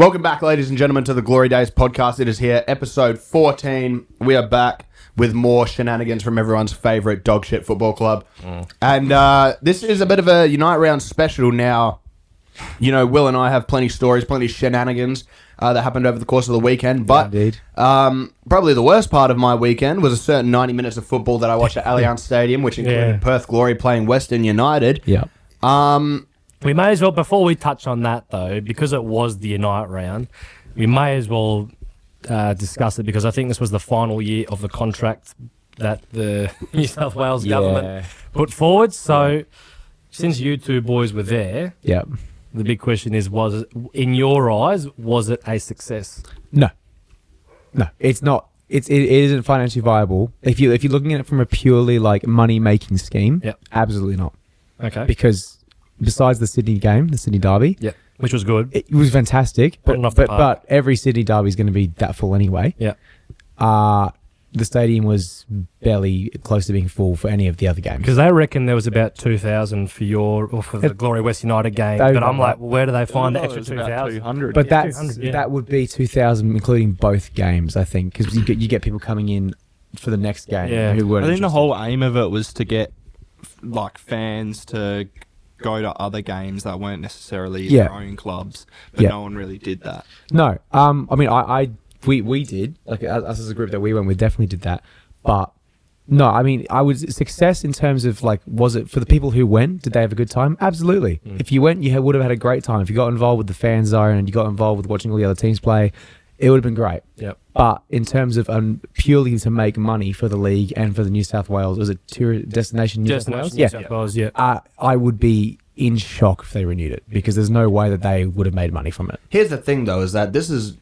Welcome back, ladies and gentlemen, to the Glory Days podcast. It is here, episode 14. We are back with more shenanigans from everyone's favourite dogshit football club. And this is a bit of a Unite Round special now. You know, Will and I have plenty of stories, plenty of shenanigans that happened over the course of the weekend. But probably the worst part of my weekend was a certain 90 minutes of football that I watched at Allianz Stadium, which included Perth Glory playing Western United. Yeah. We may as well, before we touch on that though, because it was the Unite Round, we may as well discuss it because I think this was the final year of the contract that the New South Wales government put forward. So since you two boys were there, the big question is, was it, in your eyes, was it a success? No, it's not. It isn't financially viable. If you're looking at it from a purely like money making scheme, absolutely not. Okay. Because besides the Sydney game, the Sydney Derby, which was good, it was fantastic. But every Sydney Derby is going to be that full anyway. The stadium was barely close to being full for any of the other games. Because they reckon there was about 2,000 for the Glory West United game. But I'm like, well, where do they find the extra 2,000? But that would be 2,000 including both games, I think, because you get people coming in for the next game who weren't. I think the whole aim of it was to get like fans to go to other games that weren't necessarily their own clubs, but no one really did that. No, I mean, we did, like us as a group that we went with, definitely did that. But no, I mean, I was success in terms of like, was it for the people who went? Did they have a good time? Absolutely. If you went, you would have had a great time. If you got involved with the fan zone and you got involved with watching all the other teams play, it would have been great. But in terms of purely to make money for the league and for the New South Wales, was it destination New South Wales? New South Wales, I would be in shock if they renewed it because there's no way that they would have made money from it. Here's the thing, though, is that this is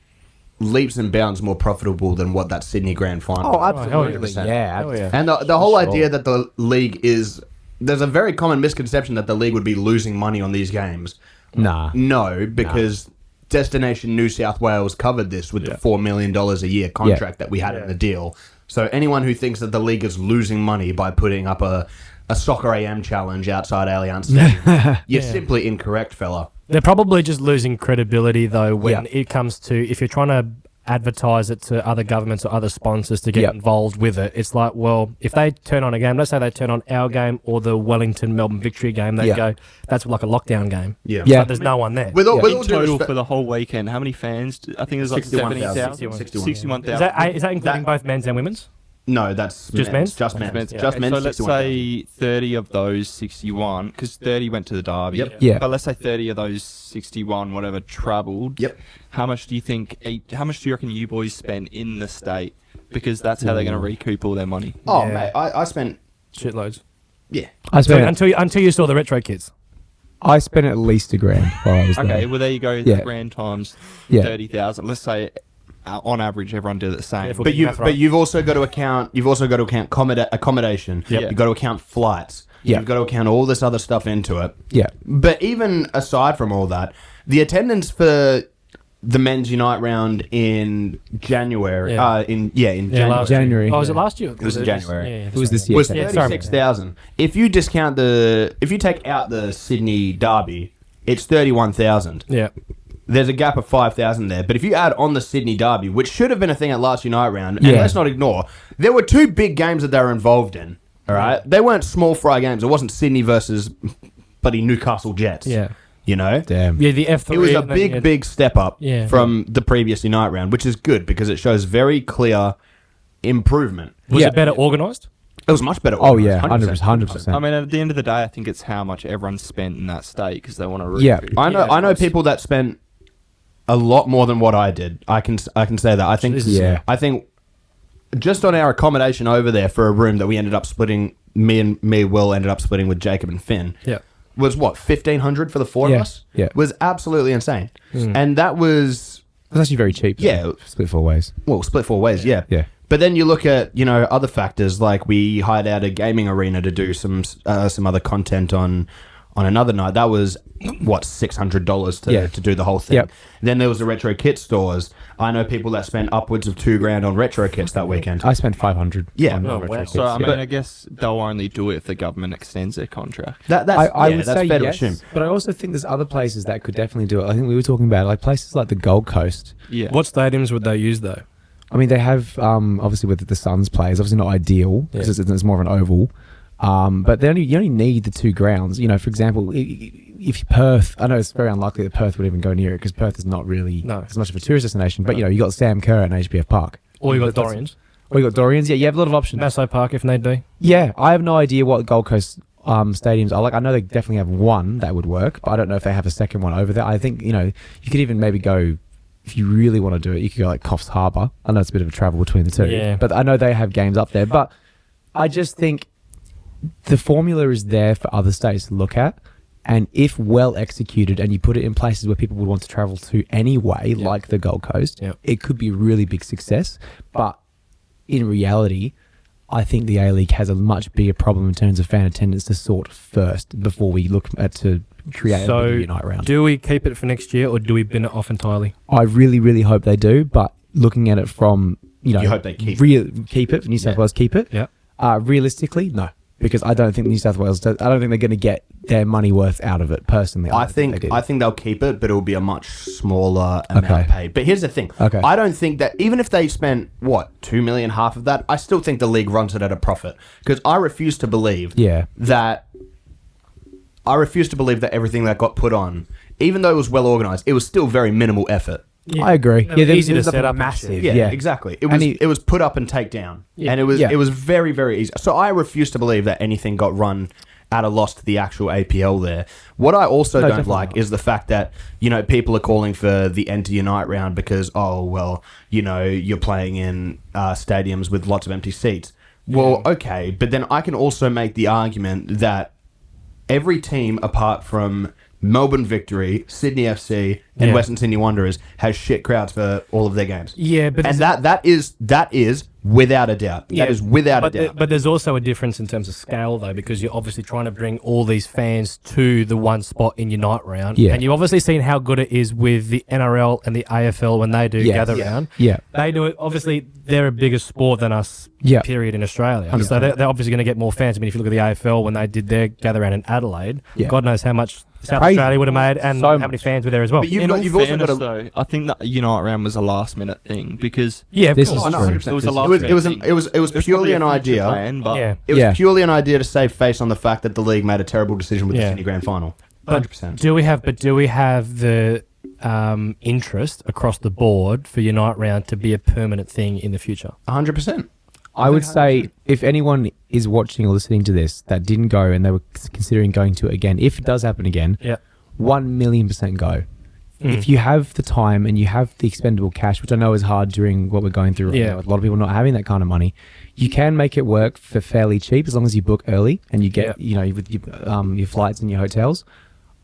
leaps and bounds more profitable than what that Sydney Grand Final. Oh, absolutely. And the whole idea that the league is... There's a very common misconception that the league would be losing money on these games. No, because Destination New South Wales covered this with the $4 million a year contract that we had in the deal. So anyone who thinks that the league is losing money by putting up a Soccer AM challenge outside Allianz Stadium, you're simply incorrect, fella. They're probably just losing credibility, though, when it comes to, if you're trying to advertise it to other governments or other sponsors to get involved with it, it's like, well, if they turn on a game, let's say they turn on our game or the Wellington-Melbourne Victory game, they go, that's like a lockdown game. So there's no one there. With all total for the whole weekend, how many fans? I think there's like 61,000. 61,000. Is that including both men's and women's? No, that's just men's. Just men's. So let's say 30 of those 61, because 30 went to the Derby. But let's say 30 of those 61, whatever, travelled. How much do you think? How much do you reckon you boys spent in the state? Because that's how they're going to recoup all their money. Oh, mate, I spent shitloads. I spent until you saw the retro kits. I spent at least $1,000 while I was there. Okay, well there you go. The grand times 30,000. Let's say. On average, everyone did it the same. But you've also got to account. You've also got to account accommodation. You've got to account flights. You've got to account all this other stuff into it. But even aside from all that, the attendance for the men's Unite round in January. In January. Oh, was it last year? It was in January. It was this year. Was 36,000. If you take out the Sydney Derby, it's 31,000. There's a gap of 5,000 there. But if you add on the Sydney Derby, which should have been a thing at last Unite round, and let's not ignore, there were two big games that they were involved in. All right? They weren't small fry games. It wasn't Sydney versus bloody Newcastle Jets. You know? Damn. Yeah, the F3. It was a big step up from the previous Unite round, which is good because it shows very clear improvement. Was it better organised? It was much better. Oh, yeah, 100%. I mean, at the end of the day, I think it's how much everyone spent in that state because they want to recoup. I know people that spent a lot more than what I did. I can say that. I think just on our accommodation over there for a room that we ended up splitting, Will ended up splitting with Jacob and Finn. Was what, 1,500 for the four of us? Was absolutely insane. And that was actually very cheap. Split 4 ways. Well, split 4 ways. But then you look at, other factors like we hired out a gaming arena to do some other content on on another night. That was what, $600 to do the whole thing. Yep. Then there was the retro kit stores. I know people that spent upwards of $2,000 on retro kits that weekend. I spent $500. Yeah. on Oh, retro wow. kits, So, I mean, yeah. I guess they'll only do it if the government extends their contract. I would that's say fair to yes, assume. but I also think there's other places that could definitely do it. I think we were talking about like places like the Gold Coast. Yeah. What stadiums would they use though? I mean, they have obviously with the Suns plays, obviously not ideal because it's more of an oval. But you only need the two grounds. You know, for example, if Perth, I know it's very unlikely that Perth would even go near it because Perth is not really as much of a tourist destination. But you know, you got Sam Kerr and HBF Park, Or you got Dorians. or you got Dorians. Yeah, you have a lot of options. Masso Park if need be. Yeah, I have no idea what Gold Coast stadiums are like. I know they definitely have one that would work, but I don't know if they have a second one over there. I think you could even maybe go. If you really want to do it, you could go like Coffs Harbour. I know it's a bit of a travel between the two, but I know they have games up there. But I just think the formula is there for other states to look at, and if well executed and you put it in places where people would want to travel to anyway, like the Gold Coast, it could be a really big success. But in reality, I think the A-League has a much bigger problem in terms of fan attendance to sort first before we look at to create a bigger Unite round. Do we keep it for next year or do we bin it off entirely? I really, really hope they do, but looking at it from, You hope they keep keep it, New South Wales keep it. Yeah. Realistically, no. Because I don't think New South Wales does. I don't think they're going to get their money worth out of it. Personally, I think they'll keep it, but it will be a much smaller amount paid. But here's the thing: I don't think that even if they spent $2 million, half of that, I still think the league runs it at a profit. Because I refuse to believe that everything that got put on, even though it was well organized, it was still very minimal effort. Yeah. I agree. Yeah, easy to set up massive. Yeah, exactly. It was put up and take down, and it was very, very easy. So I refuse to believe that anything got run at a loss to the actual APL there. What I also don't like is the fact that people are calling for the Enter Unite round because you're playing in stadiums with lots of empty seats. Well, okay, but then I can also make the argument that every team apart from Melbourne Victory, Sydney FC, and Western Sydney Wanderers has shit crowds for all of their games. Yeah, but that is without a doubt. That is without a doubt. But there's also a difference in terms of scale, though, because you're obviously trying to bring all these fans to the one spot in Unite round. Yeah. And you've obviously seen how good it is with the NRL and the AFL when they do gather round. Yeah. They do it. Obviously, they're a bigger sport than us, period, in Australia. So they're obviously going to get more fans. I mean, if you look at the AFL, when they did their gather round in Adelaide, God knows how much South Australia would have made and how many fans were there as well. But you've also got to... though, I think that Unite round was a last minute thing because this is it was a last minute thing. It was purely an idea. It was purely an idea to save face on the fact that the league made a terrible decision with the Sydney Grand Final. 100%. Do we have the interest across the board for Unite round to be a permanent thing in the future? 100%. I would say if anyone is watching or listening to this that didn't go and they were considering going to it again, if it does happen again, 1,000,000% go. If you have the time and you have the expendable cash, which I know is hard during what we're going through right now, with a lot of people not having that kind of money, you can make it work for fairly cheap as long as you book early and you get, with your flights and your hotels.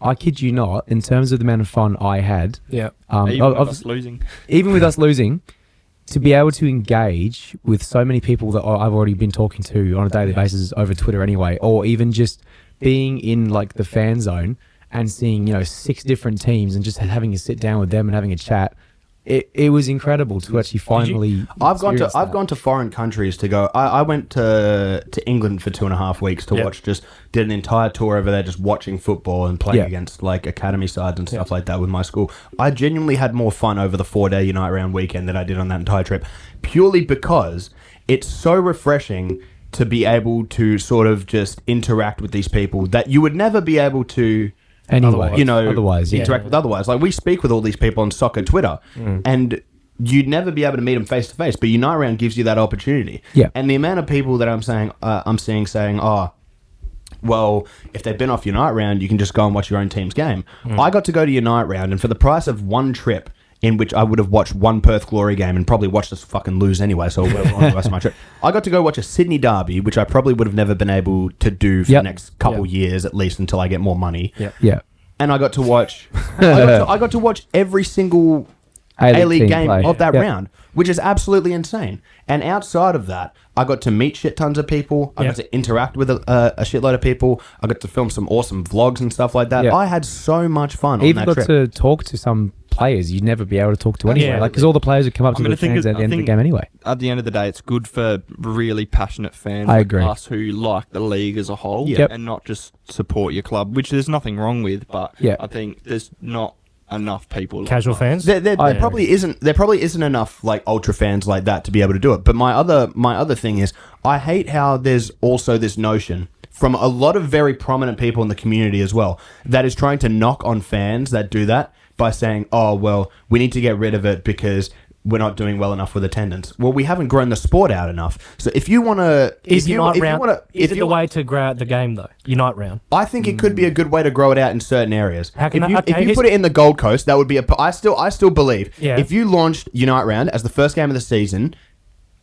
I kid you not, in terms of the amount of fun I had, even with us losing, to be able to engage with so many people that I've already been talking to on a daily basis over Twitter anyway, or even just being in like the fan zone and seeing 6 different teams and just having a sit down with them and having a chat, it was incredible to actually finally. I've gone to foreign countries to go. I went to England for 2.5 weeks to watch. Just did an entire tour over there, just watching football and playing against like academy sides and stuff like that with my school. I genuinely had more fun over the 4-day Unite round weekend than I did on that entire trip, purely because it's so refreshing to be able to sort of just interact with these people that you would never be able to. Anyway, interact with otherwise. Like we speak with all these people on soccer Twitter, and you'd never be able to meet them face to face. But Unite Round gives you that opportunity. Yeah. And the amount of people that I'm seeing saying, well, if they've been off Unite Round, you can just go and watch your own team's game. I got to go to Unite Round, and for the price of one trip, in which I would have watched one Perth Glory game and probably watched us fucking lose anyway, so whatever on the rest of my trip. I got to go watch a Sydney derby, which I probably would have never been able to do for the next couple years, at least until I get more money. Yeah. And I got to watch I got to watch every single A-League team game play. of that Yep. round, which is absolutely insane. And outside of that, I got to meet shit tons of people. I got to interact with a shitload of people. I got to film some awesome vlogs and stuff like that. Yeah. I had so much fun Even on that got trip. to talk to some players you'd never be able to talk to anyway. Yeah. Like, because all the players would come up to I mean, the I think fans it- at the I end of the think- game anyway. At the end of the day, it's good for really passionate fans I like agree. us who like the league as a whole Yep. and not just support your club, which there's nothing wrong with, but Yeah. I think there's not enough people. like Casual us. fans. There I probably isn't enough like ultra fans like that to be able to do it. But my other thing is, I hate how there's also this notion from a lot of very prominent people in the community as well that is trying to knock on fans that do that by saying, "Oh well, we need to get rid of it because we're not doing well enough with attendance." Well, we haven't grown the sport out enough. So if you want to, Is Unite round? Is it the way to grow out the game though? Unite round. I think it could be a good way to grow it out in certain areas. How can if I- you, okay, if you here's- put it in the Gold Coast, that would be I still believe Yeah. if you launched Unite Round as the first game of the season,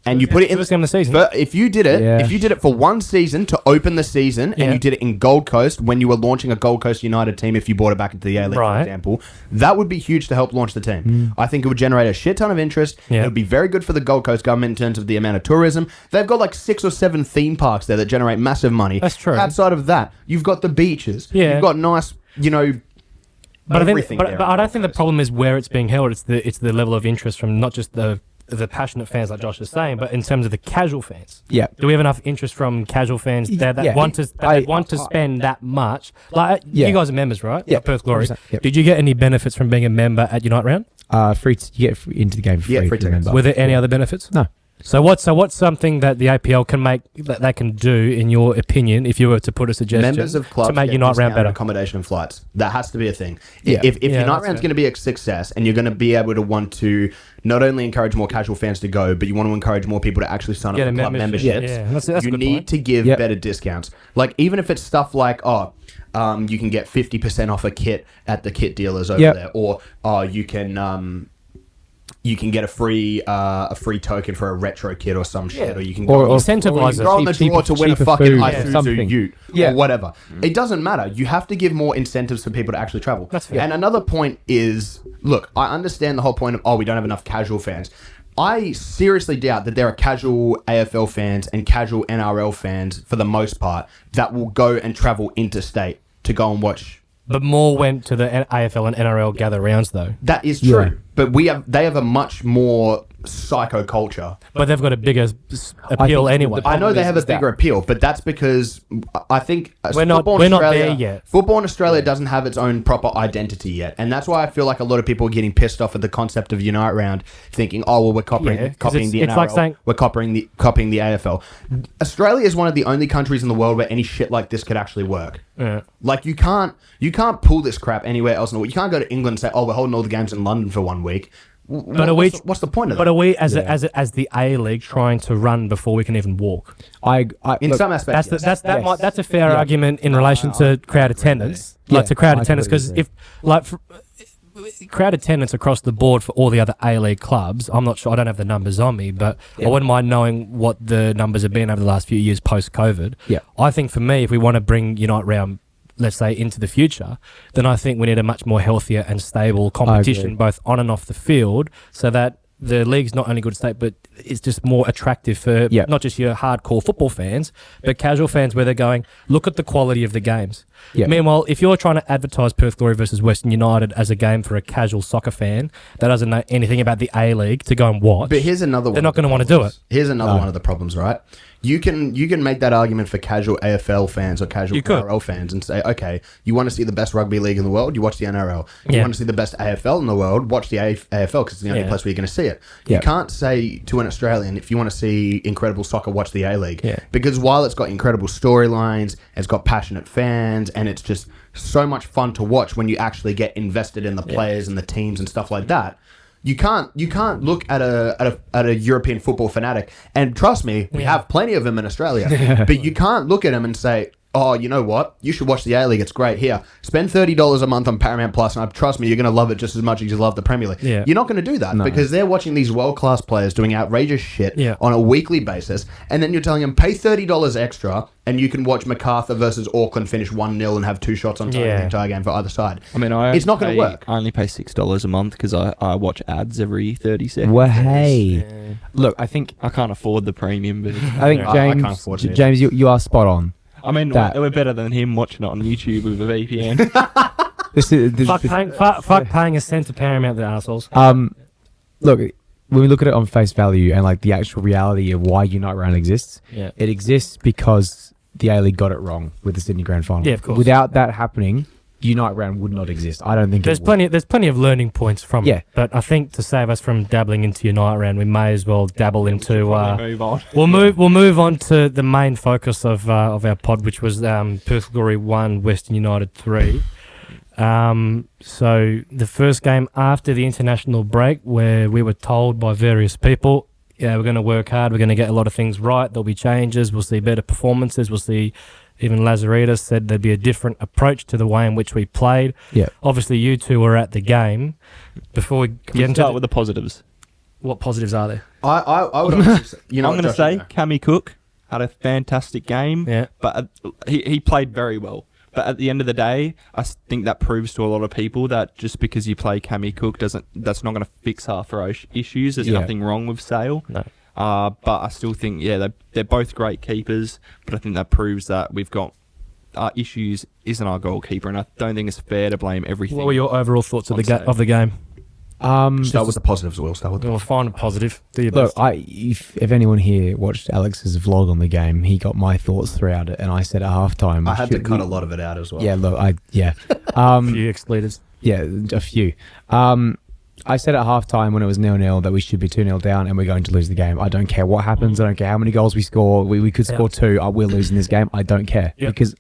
and you put it in First game of the season. if you did it, Yeah. if you did it for one season to open the season, Yeah. and you did it in Gold Coast when you were launching a Gold Coast United team, if you brought it back into the A League, for Right. example, that would be huge to help launch the team. I think it would generate a shit ton of interest. Yeah. It would be very good for the Gold Coast government in terms of the amount of tourism. They've got like 6 or 7 theme parks there that generate massive money. That's true. Outside of that, you've got the beaches. Yeah. You've got nice, But I everything think, there but in I don't Gold think the Coast. problem is where it's being held. It's the level of interest from not just the passionate fans like Josh is saying, but in terms of the casual fans. Yeah. Do we have enough interest from casual fans that Yeah. want to spend that much? Like Yeah. you guys are members, right? Yeah. At Perth Glory. 100%, yep. Did you get any benefits from being a member at Unite Round? You get into the game for free. Yeah, free if you tickets. remember. Were there any other benefits? No. So what's something that the APL can make that they can do, in your opinion, if you were to put a suggestion members of clubs to make get Unite Round discounted better? accommodation and flights. That has to be a thing. Yeah. If Yeah, Unite that's Round's fair. going to be a success, and you're going to be able to want to not only encourage more casual fans to go, but you want to encourage more people to actually sign up Get for a club membership. memberships. Yeah, that's a you good need point. to give Yep. better discounts. Like even if it's stuff like you can get 50% off a kit at the kit dealers over Yep. there, or you can get a free token for a retro kit or some shit, or you can Or- go Incentivize it. go on the draw to win a cheaper fucking food, Isuzu something. Ute Yeah. or whatever. It doesn't matter. You have to give more incentives for people to actually travel. That's fair. And another point is, look, I understand the whole point of, we don't have enough casual fans. I seriously doubt that there are casual AFL fans and casual NRL fans, for the most part, that will go and travel interstate to go and watch. But more went to the AFL and NRL gather rounds though. That is true. Yeah. But they have a much more psycho culture. But they've got a bigger appeal think anyway. the I know problem they is- have a is that- bigger appeal, but that's because I think We're not football in there Australia- yet. Football in Australia doesn't have its own proper identity yet, and that's why I feel like a lot of people are getting pissed off at the concept of Unite Round, thinking, "Oh, well, we're copying, Yeah, 'cause copying the it's NRL, like saying- we're copying the AFL." Australia is one of the only countries in the world where any shit like this could actually work. Yeah. Like you can't pull this crap anywhere else in the world. You can't go to England and say, "Oh, we're holding all the games in London for 1 week." But are we? What's the point of But that? are we as the A League trying to run before we can even walk? In look, some aspects, That's a fair Yeah. argument in relation to crowd attendance, Yeah, like to crowd I attendance, because completely if crowd attendance across the board for all the other A League clubs, I'm not sure. I don't have the numbers on me, but I wouldn't mind knowing what the numbers have been over the last few years post COVID. Yeah. I think for me, if we want to bring Unite Round, let's say, into the future, then I think we need a much more healthier and stable competition, both on and off the field, so that the league's not only good state, but it's just more attractive for Yeah. not just your hardcore football fans, but casual fans where they're going, look at the quality of the games. Yeah. Meanwhile, if you're trying to advertise Perth Glory versus Western United as a game for a casual soccer fan that doesn't know anything about the A-League to go and watch, But here's another one. they're not going to want to do it. Here's another one of the problems, right? You can make that argument for casual AFL fans or casual You could. NRL fans and say, okay, you want to see the best rugby league in the world, you watch the NRL. You Yeah. want to see the best AFL in the world, watch the AFL because it's the only Yeah. place where you're going to see it. Yeah. You can't say to an Australian, if you want to see incredible soccer, watch the A-League. Yeah. Because while it's got incredible storylines, it's got passionate fans, and it's just so much fun to watch when you actually get invested in the players and the teams and stuff like that. You can't look at a European football fanatic, and trust me, we have plenty of them in Australia. But you can't look at them and say, oh, you know what? You should watch the A-League. It's great. Here, spend $30 a month on Paramount Plus, and trust me, you're going to love it just as much as you love the Premier League. Yeah. You're not going to do that because they're watching these world-class players doing outrageous shit on a weekly basis, and then you're telling them, pay $30 extra, and you can watch MacArthur versus Auckland finish 1-0 and have 2 shots on target the entire game for either side. I mean, it's not going to work. I only pay $6 a month because I watch ads every 30 seconds. Well, hey. Look, I think... I can't afford the premium, but... I think, James, you are spot on. I mean, we're better than him watching it on YouTube with a VPN. Fuck paying a cent to Paramount, the assholes. Look, when we look at it on face value and like the actual reality of why Unite Round exists, it exists because the A-League got it wrong with the Sydney Grand Final. Yeah, of course. Without that happening, Unite Round would not exist. I don't think there's plenty of learning points from it. But I think to save us from dabbling into Unite Round, we may as well dabble into. Move on. We'll move on to the main focus of our pod, which was Perth Glory 1, Western United 3. So the first game after the international break, where we were told by various people, we're going to work hard, we're going to get a lot of things right, there'll be changes, we'll see better performances, we'll see. Even Lazaridis said there'd be a different approach to the way in which we played. Yeah. Obviously, you two were at the game. Before we get into start with the positives. What positives are there? I would honestly say, I'm going to say Cammy Cook had a fantastic game. Yeah. But he played very well. But at the end of the day, I think that proves to a lot of people that just because you play Cammy Cook that's not going to fix half our issues. There's nothing wrong with Sale. No. But I still think, they're both great keepers. But I think that proves that we've got our issues isn't our goalkeeper, and I don't think it's fair to blame everything. What were your overall thoughts of the game? Start with the positives, Will. Start with We'll find a positive. Do your Look, best. if anyone here watched Alex's vlog on the game, he got my thoughts throughout it, and I said at halftime. I had to cut a lot of it out as well. Yeah, look, a few expletives. Yeah, a few. I said at halftime when it was 0-0 that we should be 2-0 down and we're going to lose the game. I don't care what happens. I don't care how many goals we score. We could score 2. We're losing this game. I don't care because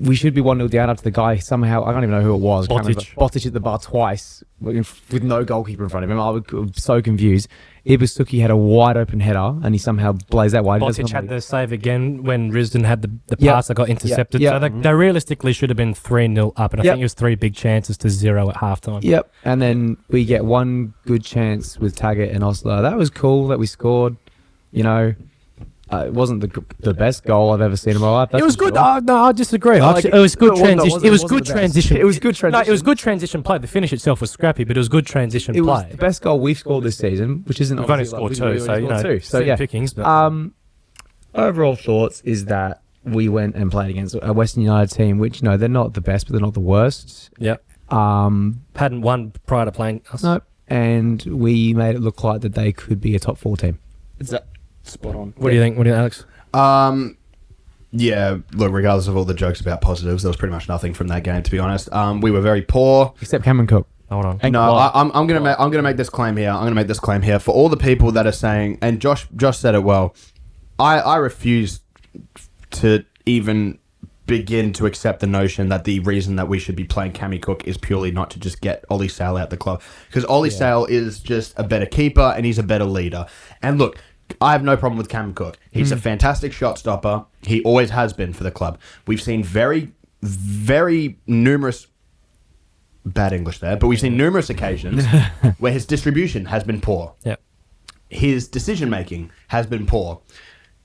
we should be 1-0 down after the guy somehow. I don't even know who it was. Botic hit the bar twice with no goalkeeper in front of him. I was so confused. Ibusuki had a wide open header and he somehow blazed that wide. Botic had the save again when Risdon had the pass that got intercepted. So they realistically should have been 3-0 up, and I think it was 3 big chances to 0 at halftime. Yep. And then we get one good chance with Taggart and Osler. That was cool that we scored. It wasn't the best goal I've ever seen in my life. It was good. No, I disagree. It was good transition. It was good transition. It was good transition. No, it was good transition play. The finish itself was scrappy, but it was good transition play. It was the best goal we've scored this season, which isn't. We've only scored 2, so yeah. Pickings. But. Overall thoughts is that we went and played against a Western United team, which they're not the best, but they're not the worst. Yep. Hadn't won prior to playing us. Nope. And we made it look like that they could be a top 4 team. Is that spot on? What do you think? Alex? Yeah, look, regardless of all the jokes about positives, there was pretty much nothing from that game, to be honest. We were very poor. Except Cameron Cook. Hold on. I'm gonna make this claim here. For all the people that are saying, and Josh said it well, I refuse to even begin to accept the notion that the reason that we should be playing Cammy Cook is purely not to just get Ollie Sale out the club. Because Ollie Sale is just a better keeper and he's a better leader. And look, I have no problem with Cam Cook. He's a fantastic shot stopper. He always has been for the club. We've seen very, very numerous... Bad English there, but we've seen numerous occasions where his distribution has been poor. Yep. His decision-making has been poor.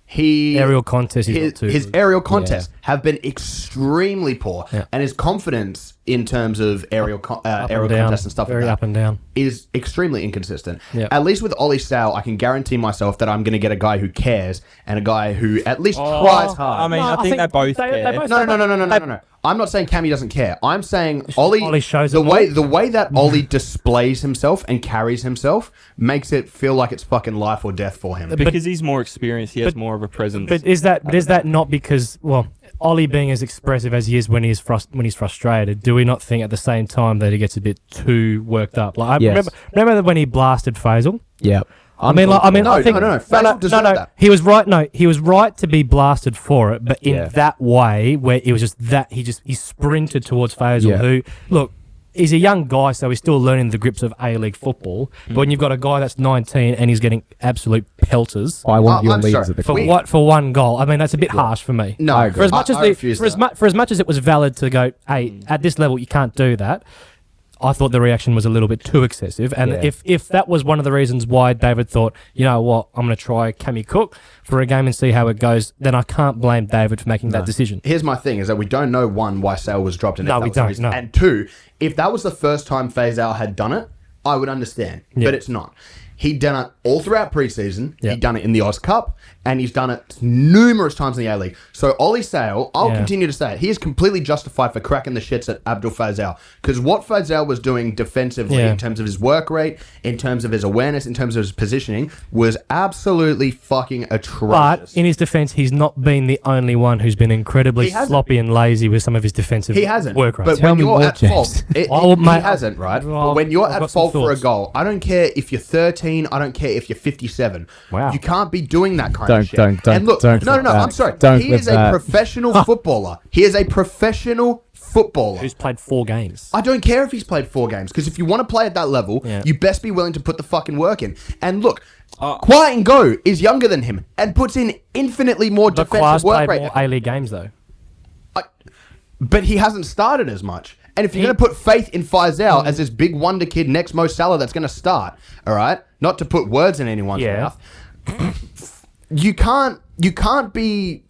Aerial contests. His aerial contests have been extremely poor, and his confidence in terms of aerial contests and stuff very like that up and down is extremely inconsistent. Yep. At least with Ollie Sale, I can guarantee myself that I'm going to get a guy who cares and a guy who at least tries hard. I mean, I think they both care. No. I'm not saying Cammy doesn't care. I'm saying Ollie shows the way that Ollie displays himself and carries himself makes it feel like it's fucking life or death for him. Because he's more experienced, he has more of a presence. But is that not because Ollie being as expressive as he is when he's frustrated? Do we not think at the same time that he gets a bit too worked up? Like remember when he blasted Faisal? Yeah. No. Faisal deserved that. He was right. No, he was right to be blasted for it, but in that way, where it was just that he sprinted towards Faisal, who he's a young guy, so he's still learning the grips of A-League football. But when you've got a guy that's 19 and he's getting absolute pelters I want your I'm leaders sorry. at the for club. for one goal, I mean that's a bit harsh for me. No, I agree. For as much I refuse that. for as much as it was valid to go, hey, at this level you can't do that. I thought the reaction was a little bit too excessive, and Yeah. if that was one of the reasons why David thought, you know what, I'm going to try Cammy Cook for a game and see how it goes, then I can't blame David for making that decision. Here's my thing: is that we don't know one why Sale was dropped, and No, if that we was the don't, reason. no. And two, if that was the first time Faisal had done it, I would understand, but it's not. He'd done it all throughout preseason. Yeah. He'd done it in the Oz Cup, and he's done it numerous times in the A-League. So Ollie Sale, I'll continue to say it, he is completely justified for cracking the shits at Abdul Faisal, because what Faisal was doing defensively in terms of his work rate, in terms of his awareness, in terms of his positioning, was absolutely fucking atrocious. But in his defence, he's not been the only one who's been incredibly He hasn't. sloppy and lazy with some of his defensive He hasn't. work rate. But Tell when me you're more, at James. fault, Oh, he mate, hasn't, right? well, But when you're I've at got some fault for a thoughts. goal, I don't care if you're 13. I don't care if you're 57. Wow. You can't be doing that kind Don't- of shit. don't- And look, don't no, flip that. I'm sorry. Don't He flip is a that. professional footballer. He is a professional footballer. Who's played 4 games. I don't care if he's played 4 games, because if you want to play at that level, you best be willing to put the fucking work in. And look, Quiet and Go is younger than him and puts in infinitely more But defensive Quas work played rate. more A-League games, though. But he hasn't started as much. And if you're going to put faith in Faisal as this big wonder kid next Mo Salah that's going to start, all right, not to put words in anyone's mouth, you can't be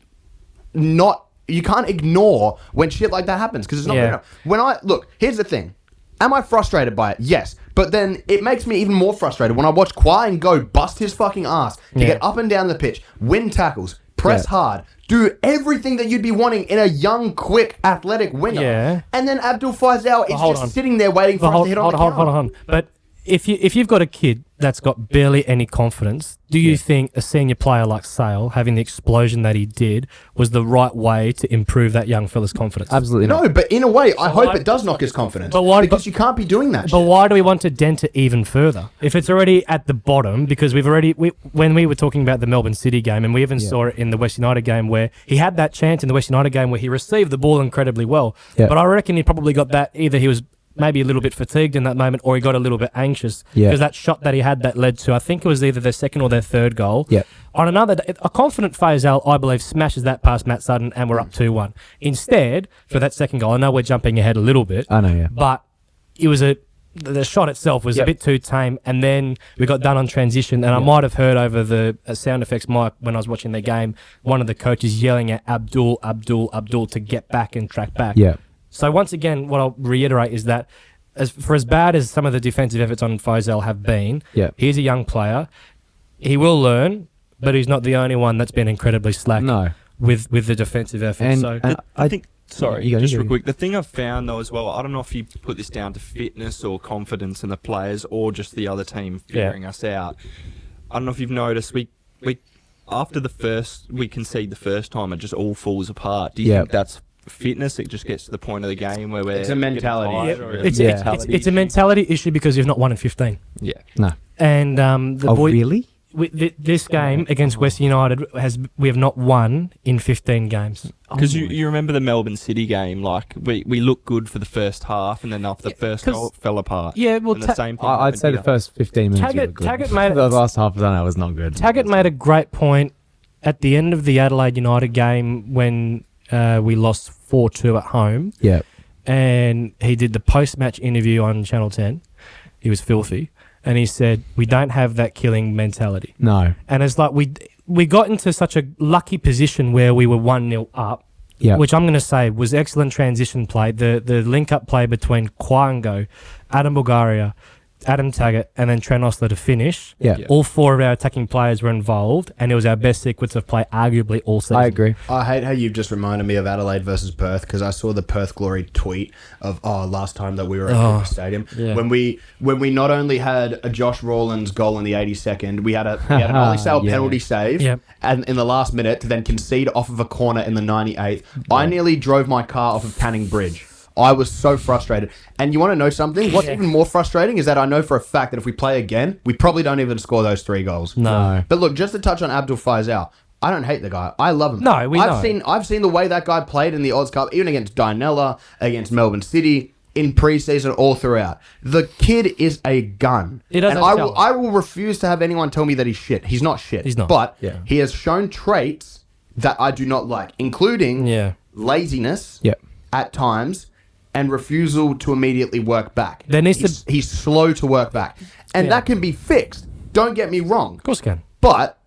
not. You can't ignore when shit like that happens, because it's not good enough. When I look, here's the thing: am I frustrated by it? Yes, but then it makes me even more frustrated when I watch Quiet and Go bust his fucking ass to get up and down the pitch, win tackles, press hard, do everything that you'd be wanting in a young, quick, athletic winger. Yeah. And then Abdul Faisal is just sitting there waiting for us to hit on the counter. Hold on. But if you've got a kid that's got barely any confidence, do you think a senior player like Sale, having the explosion that he did, was the right way to improve that young fella's confidence? Absolutely not. No, but in a way, I hope it does knock his confidence. Because you can't be doing that But shit. why do we want to dent it even further? If it's already at the bottom, because when we were talking about the Melbourne City game, and we even saw it in the West United game where he had that chance in the West United game where he received the ball incredibly well. Yeah. But I reckon he probably got that, either he was maybe a little bit fatigued in that moment or he got a little bit anxious. Yeah. Because that shot that he had that led to, I think it was either their second or their third goal. Yeah. On another, a confident Faisal, I believe, smashes that past Matt Sutton and we're up 2-1. Instead, for that second goal, I know we're jumping ahead a little bit. I know, yeah. But it was the shot itself was a bit too tame, and then we got done on transition, and I might have heard over the sound effects mic when I was watching the game, one of the coaches yelling at Abdul to get back and track back. Yeah. So once again, what I'll reiterate is that as bad as some of the defensive efforts on Faisal have been, he's a young player. He will learn, but he's not the only one that's been incredibly slack with the defensive efforts. I think... Sorry, just real go. quick. The thing I've found, though, as well, I don't know if you put this down to fitness or confidence in the players or just the other team figuring us out. I don't know if you've noticed, we after we concede the first time, it just all falls apart. Do you think that's fitness? It just gets to the point of the game where we're... It's a mentality. It's a mentality issue because you've not won in 15. Yeah. No. And really? This game against West United we have not won in 15 games. Because you remember the Melbourne City game, like we looked good for the first half, and then after the first goal, it fell apart. Yeah, well, and the same thing I'd say the first 15 minutes were good. Taggart made the last half of that was not good. Taggart made a great point at the end of the Adelaide United game when we lost 4-2 at home. Yeah. And he did the post-match interview on Channel 10. He was filthy. And he said, we don't have that killing mentality. No. And it's like we got into such a lucky position where we were 1-0 up, which I'm going to say was excellent transition play. The link-up play between Kwaango, Adam Bulgaria, Adam Taggart, and then Trent Osler to finish. Yeah. All 4 of our attacking players were involved, and it was our best sequence of play, arguably, all season. I agree. I hate how you've just reminded me of Adelaide versus Perth, because I saw the Perth Glory tweet of last time that we were at Cooper Stadium when we not only had a Josh Rawlins goal in the 82nd, we had an Ollie Sale penalty save, and in the last minute to then concede off of a corner in the 98th. I nearly drove my car off of Canning Bridge. I was so frustrated. And you want to know something? What's even more frustrating is that I know for a fact that if we play again, we probably don't even score those 3 goals. No. But look, just to touch on Abdul Faisal, I don't hate the guy. I love him. No, I've seen the way that guy played in the Oz Cup, even against Dianella, against Melbourne City. in preseason all throughout. The kid is a gun. He does and have talent. I will refuse to have anyone tell me that he's shit. He's not shit. He's not. But Yeah. he has shown traits that I do not like, including laziness at times and refusal to immediately work back. He's slow to work back. And that can be fixed. Don't get me wrong. Of course, can. But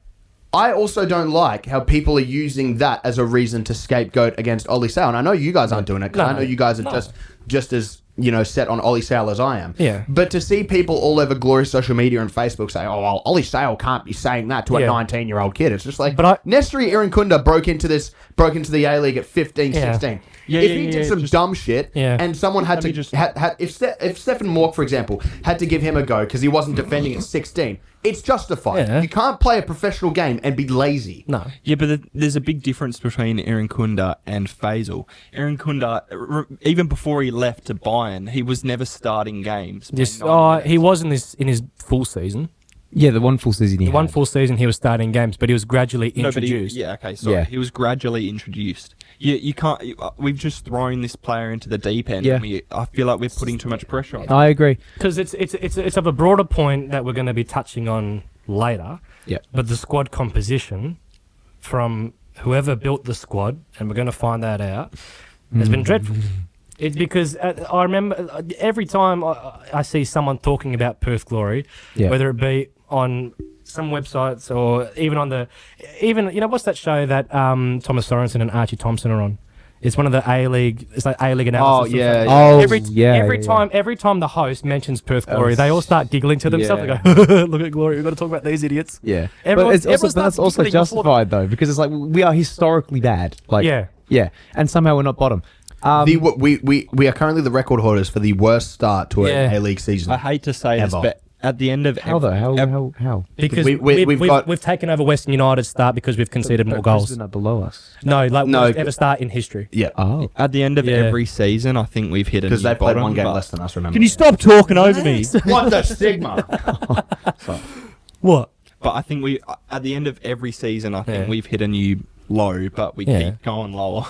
I also don't like how people are using that as a reason to scapegoat against Ollie Sale. And I know you guys aren't doing it because I know you guys are just as, set on Ollie Sale as I am. Yeah. But to see people all over Glory social media and Facebook say, oh, well, Ollie Sale can't be saying that to a 19-year-old kid. It's just like, Nestri Irankunda broke into the A-League at 15, 16. If he did some dumb shit and someone had to... if Stephen Mork, for example, had to give him a go because he wasn't defending at 16, it's justified. Yeah. You can't play a professional game and be lazy. No. Yeah, but there's a big difference between Irankunda and Faisal. Irankunda, even before he left to Bayern, he was never starting games. He was in his full season. Yeah, the one full season One full season he was starting games, but he was gradually introduced. He was gradually introduced. You can't. We've just thrown this player into the deep end. Yeah. And I feel like we're putting too much pressure on him. I agree. Because it's of a broader point that we're going to be touching on later. Yeah. But the squad composition from whoever built the squad, and we're going to find that out, has been dreadful. It's because I remember every time I see someone talking about Perth Glory, whether it be on some websites or even on what's that show that Thomas Sorensen and Archie Thompson are on? It's one of the A-League. It's like A-League analysis. Every time the host mentions Perth Glory, they all start giggling to themselves. Yeah. They go, "Look at Glory. We've got to talk about these idiots." Yeah, Everyone- but everyone that's starts also giggling before justified though, because it's like we are historically bad. Like, yeah, and somehow we're not bottom. We are currently the record holders for the worst start to an A-League season. I hate to say this, but at the end of How? Because we've taken over Western United's start because we've conceded more goals. Brisbane are below us. No, worst ever start in history. Yeah. Oh, at the end of every season, I think we've hit a because new they played bottom, one game but- less than us. Remember? Can you stop talking over me? What the stigma? What? But I think at the end of every season, I think we've hit a new low, but we keep going lower.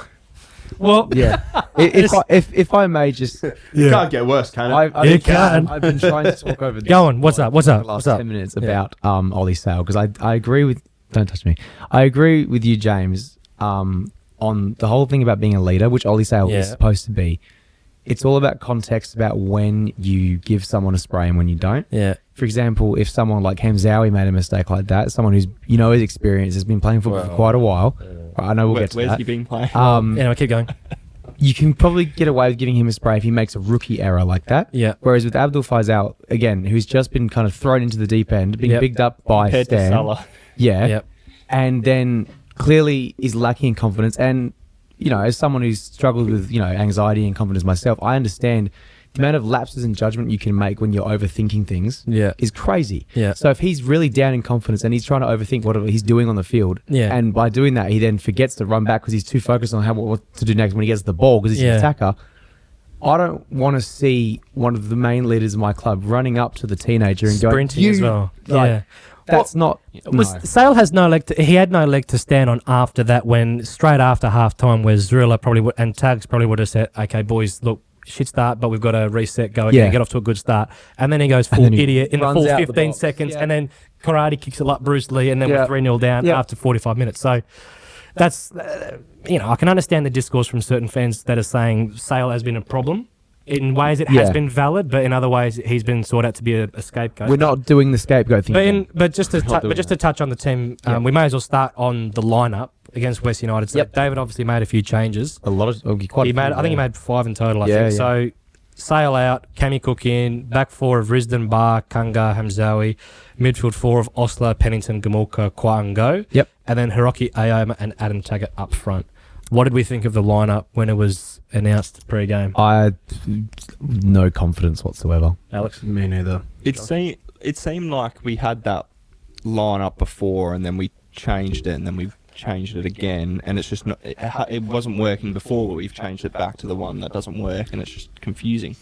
Well, yeah. if I may just, It can't get worse, can it? It can. I've been trying to talk over. Go on. What's up? For the last 10 minutes about Ollie Sale, because I agree with. Don't touch me. I agree with you, James, on the whole thing about being a leader, which Ollie Sale is supposed to be. It's all about context, about when you give someone a spray and when you don't. Yeah. For example, if someone like Hamzawi made a mistake like that, someone who's is experienced, has been playing football for quite a while. I know we'll get to Where's that. he been playing? Anyway, keep going. You can probably get away with giving him a spray if he makes a rookie error like that. Yeah. Whereas with Abdul Faisal, again, who's just been kind of thrown into the deep end, being bigged up by Compared to Stan. Salah. Yeah. Yep. And then clearly is lacking in confidence. And, as someone who's struggled with, anxiety and confidence myself, I understand the amount of lapses in judgment you can make when you're overthinking things is crazy. Yeah. So if he's really down in confidence and he's trying to overthink whatever he's doing on the field, and by doing that, he then forgets to run back because he's too focused on what to do next when he gets the ball because he's an attacker. I don't want to see one of the main leaders of my club running up to the teenager and sprinting going, as well. Like, that's not. No. Sale has no leg. He had no leg to stand on after that. When straight after half time, where Zrilla probably and Tags probably would have said, "Okay, boys, look, shit start, but we've got to reset, go again, get off to a good start." And then he goes full idiot in the full 15 seconds, and then karate kicks it like Bruce Lee, and then we're 3-0 down after 45 minutes. So that's I can understand the discourse from certain fans that are saying Sale has been a problem. In ways it has been valid, but in other ways he's been sought out to be a scapegoat. We're not doing the scapegoat thing. But just to touch on the team, we may as well start on the lineup against West United. So David obviously made a few changes. A lot of I think he made 5 in total. I think so. Sale out, Cammy Cook in, back 4 of Risdon, Bar, Kunga, Hamzawi, midfield 4 of Osler, Pennington, Gamulka, Kwaango. Yep. And then Hiroki Ayoma and Adam Taggart up front. What did we think of the lineup when it was announced pre-game? I had no confidence whatsoever. Alex? Me neither. It seemed like we had that lineup before, and then we changed it, and then we've changed it again, and it's just not. It wasn't working before, but we've changed it back to the one that doesn't work, and it's just confusing.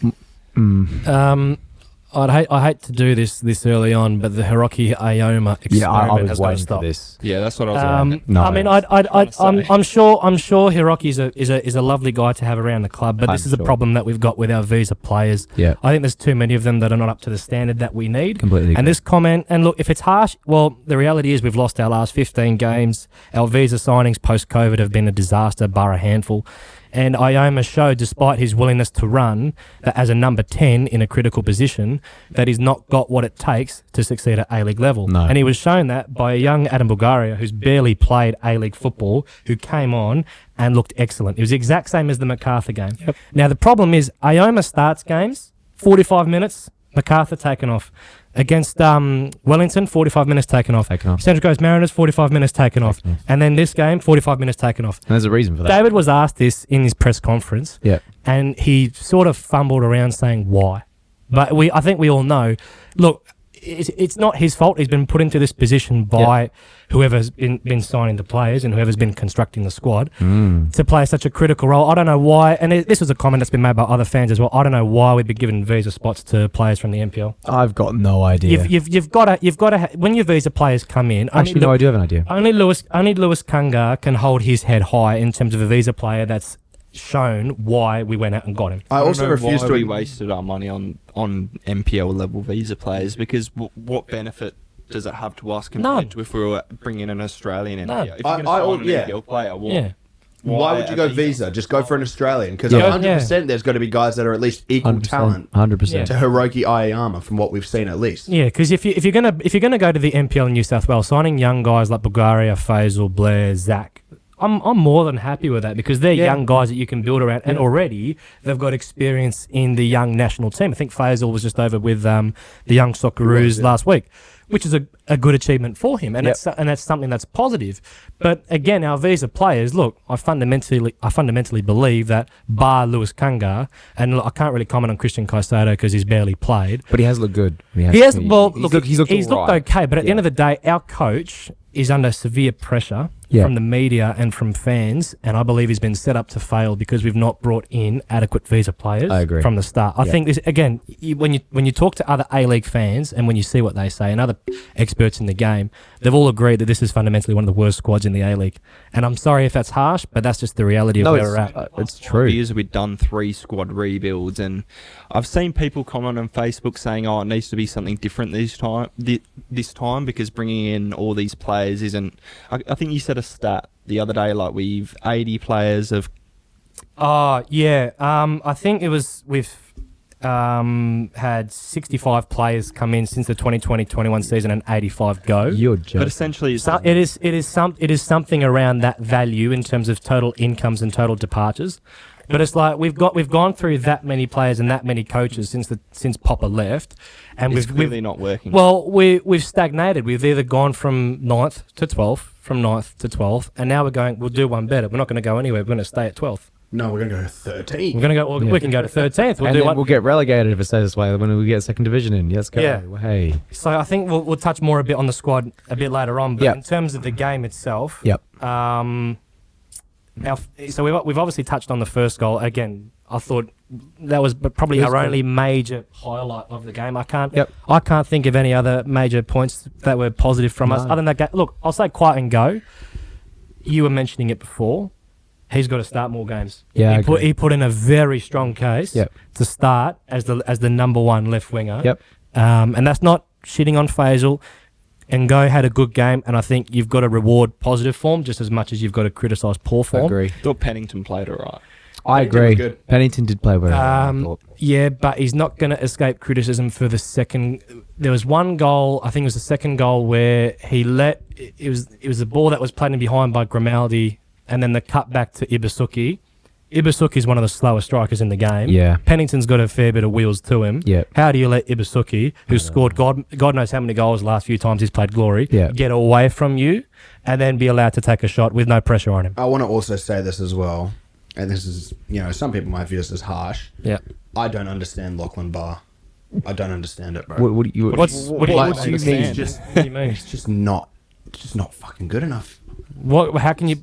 I hate to do this early on, but the Hiroki Ayoma experiment I was has got to waiting stop. for this. Yeah, that's what I was. No. I mean, I'm sure Hiroki's is a lovely guy to have around the club, but this is a problem that we've got with our visa players. Yeah. I think there's too many of them that are not up to the standard that we need. Completely agree. And this comment, and look, if it's harsh, well, the reality is we've lost our last 15 games. Our visa signings post-COVID have been a disaster, bar a handful. And Ayoma showed, despite his willingness to run, that as a number 10 in a critical position, that he's not got what it takes to succeed at A-League level. No. And he was shown that by a young Adam Bulgaria who's barely played A-League football, who came on and looked excellent. It was the exact same as the MacArthur game. Yep. Now, the problem is Ayoma starts games, 45 minutes, MacArthur taken off. Against Wellington, 45 minutes taken off. Central Coast Mariners, 45 minutes taken off. And then this game, 45 minutes taken off. And there's a reason for that. David was asked this in his press conference, and he sort of fumbled around saying why. But I think we all know, look, it's not his fault. He's been put into this position by whoever's been signing the players and whoever's been constructing the squad to play such a critical role. I don't know why, and this was a comment that's been made by other fans as well. I don't know why we'd be giving visa spots to players from the NPL. I've got no idea. You've got to when your visa players come in. Actually, no, I do have an idea. Only Lewis Kunga can hold his head high in terms of a visa player that's shown why we went out and got him. I also refuse to. We wasted our money on NPL level visa players because what benefit does it have to us compared to if we were bringing an Australian NPL? If you're going to sign an NPL player, why would you go visa? Just go for an Australian, because 100% there's got to be guys that are at least equal talent 100%. to Hiroki Ayama from what we've seen at least. Yeah, because if you're gonna go to the NPL in New South Wales, signing young guys like Bulgaria, Faisal, Blair, Zach, I'm more than happy with that because they're young guys that you can build around, and already they've got experience in the young national team. I think Faisal was just over with the young Socceroos last week, which is a good achievement for him, and that's something that's positive. But again, our visa players, look, I fundamentally believe that bar Lewis Kunga, and look, I can't really comment on Christian Caicedo because he's barely played, but he has looked good. He's looked right. okay. But at the end of the day, our coach is under severe pressure from the media and from fans, and I believe he's been set up to fail because we've not brought in adequate visa players from the start. I think this again, when you talk to other A-League fans and when you see what they say and other experts in the game, they've all agreed that this is fundamentally one of the worst squads in the A-League. And I'm sorry if that's harsh, but that's just the reality of where we're at. It's true. Years we've done 3 squad rebuilds, and I've seen people comment on Facebook saying, "Oh, it needs to be something different this time because bringing in all these players isn't." I think you said a stat the other day, like we've 80 players of. I think it was we've had 65 players come in since the 2020-21 season and 85 go. You're joking. But essentially, it is something around that value in terms of total incomes and total departures. But it's like we've gone through that many players and that many coaches since Popper left, and it's clearly not working. Well, we've stagnated. We've either gone from 9th to 12th, from 9th to 12th, and now we'll do one better. We're not going to go anywhere. We're going to stay at 12th. No, we're going to go to 13. We're going to go. We can go to 13th. We'll get relegated if it stays this way when we get second division in. Let's go. Yeah. Hey. So I think we'll touch more a bit on the squad a bit later on. But in terms of the game itself, so we've obviously touched on the first goal. Again, I thought that was probably our only major highlight of the game. I can't think of any other major points that were positive from us other than that game. Look, I'll say quiet and go. You were mentioning it before. He's got to start more games. Yeah, he put in a very strong case to start as the number one left winger. And that's not shitting on Faisal. Ngo had a good game, and I think you've got to reward positive form just as much as you've got to criticise poor form. I agree. I thought Pennington played all right. I agree. Pennington did play well. Yeah, but he's not going to escape criticism for the second. There was one goal, I think it was the second goal, where he let it was the ball that was played in behind by Grimaldi, and then the cut back to Ibasuki. Ibasuki is one of the slowest strikers in the game. Yeah. Pennington's got a fair bit of wheels to him. Yeah. How do you let Ibasuki, who's scored God knows how many goals the last few times he's played Glory, get away from you and then be allowed to take a shot with no pressure on him? I want to also say this as well, and this is, some people might view this as harsh. Yeah. I don't understand Lachlan Barr. I don't understand it, bro. What do you mean? It's just not fucking good enough. What? How can you?